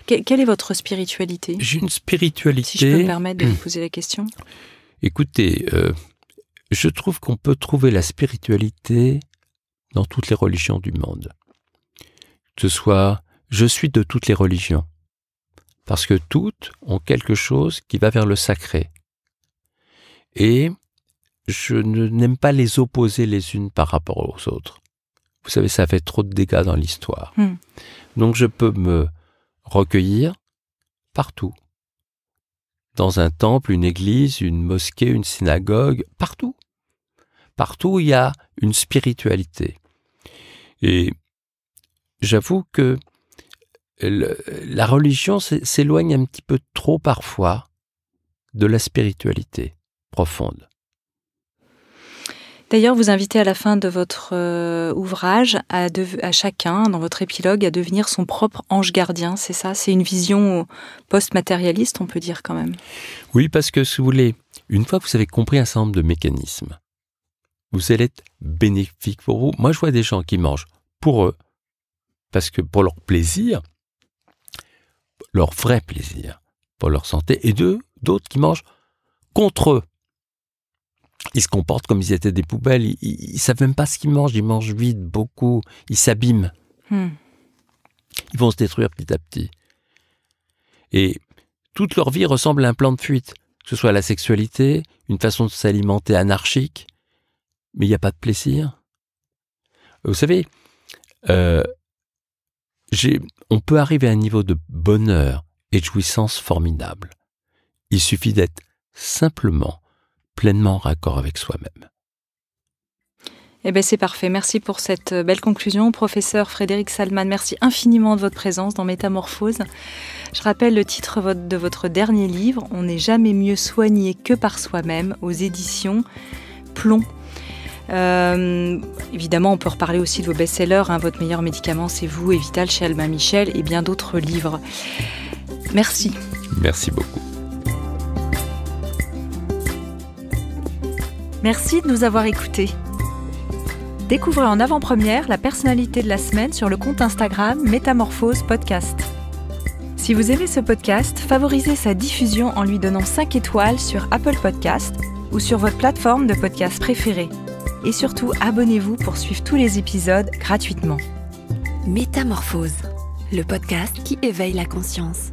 Quelle est votre spiritualité? J'ai une spiritualité... Si je peux me permettre de vous poser la question. Écoutez, je trouve qu'on peut trouver la spiritualité dans toutes les religions du monde. Que ce soit, je suis de toutes les religions. parce que toutes ont quelque chose qui va vers le sacré. Et je n'aime pas les opposer les unes par rapport aux autres. Vous savez, ça fait trop de dégâts dans l'histoire. Donc je peux me recueillir partout. Dans un temple, une église, une mosquée, une synagogue, partout. Partout, il y a une spiritualité. Et j'avoue que la religion s'éloigne un petit peu trop parfois de la spiritualité profonde. D'ailleurs, vous invitez à la fin de votre ouvrage à chacun, dans votre épilogue, à devenir son propre ange gardien, c'est ça? C'est une vision post-matérialiste, on peut dire quand même. Oui, parce que si vous voulez, une fois que vous avez compris un certain nombre de mécanismes, vous allez être bénéfique pour vous. Moi, je vois des gens qui mangent pour eux, parce que pour leur plaisir, leur vrai plaisir, pour leur santé, et d'autres qui mangent contre eux. Ils se comportent comme s'ils étaient des poubelles, ils ne savent même pas ce qu'ils mangent vite, beaucoup, ils s'abîment. Ils vont se détruire petit à petit. Et toute leur vie ressemble à un plan de fuite, que ce soit la sexualité, une façon de s'alimenter anarchique, mais il n'y a pas de plaisir. Vous savez, on peut arriver à un niveau de bonheur et de jouissance formidable. Il suffit d'être simplement pleinement en raccord avec soi-même. Eh bien, c'est parfait. Merci pour cette belle conclusion. Professeur Frédéric Salman, merci infiniment de votre présence dans Métamorphose. Je rappelle le titre de votre dernier livre, « On n'est jamais mieux soigné que par soi-même » aux éditions Plomb. Évidemment, on peut reparler aussi de vos best-sellers, Votre meilleur médicament, c'est vous, et Vital chez Albin Michel, et bien d'autres livres. Merci. Merci beaucoup. Merci de nous avoir écoutés. Découvrez en avant-première la personnalité de la semaine sur le compte Instagram Métamorphose Podcast. Si vous aimez ce podcast, favorisez sa diffusion en lui donnant 5 étoiles sur Apple Podcast ou sur votre plateforme de podcast préférée. Et surtout, abonnez-vous pour suivre tous les épisodes gratuitement. Métamorphose, le podcast qui éveille la conscience.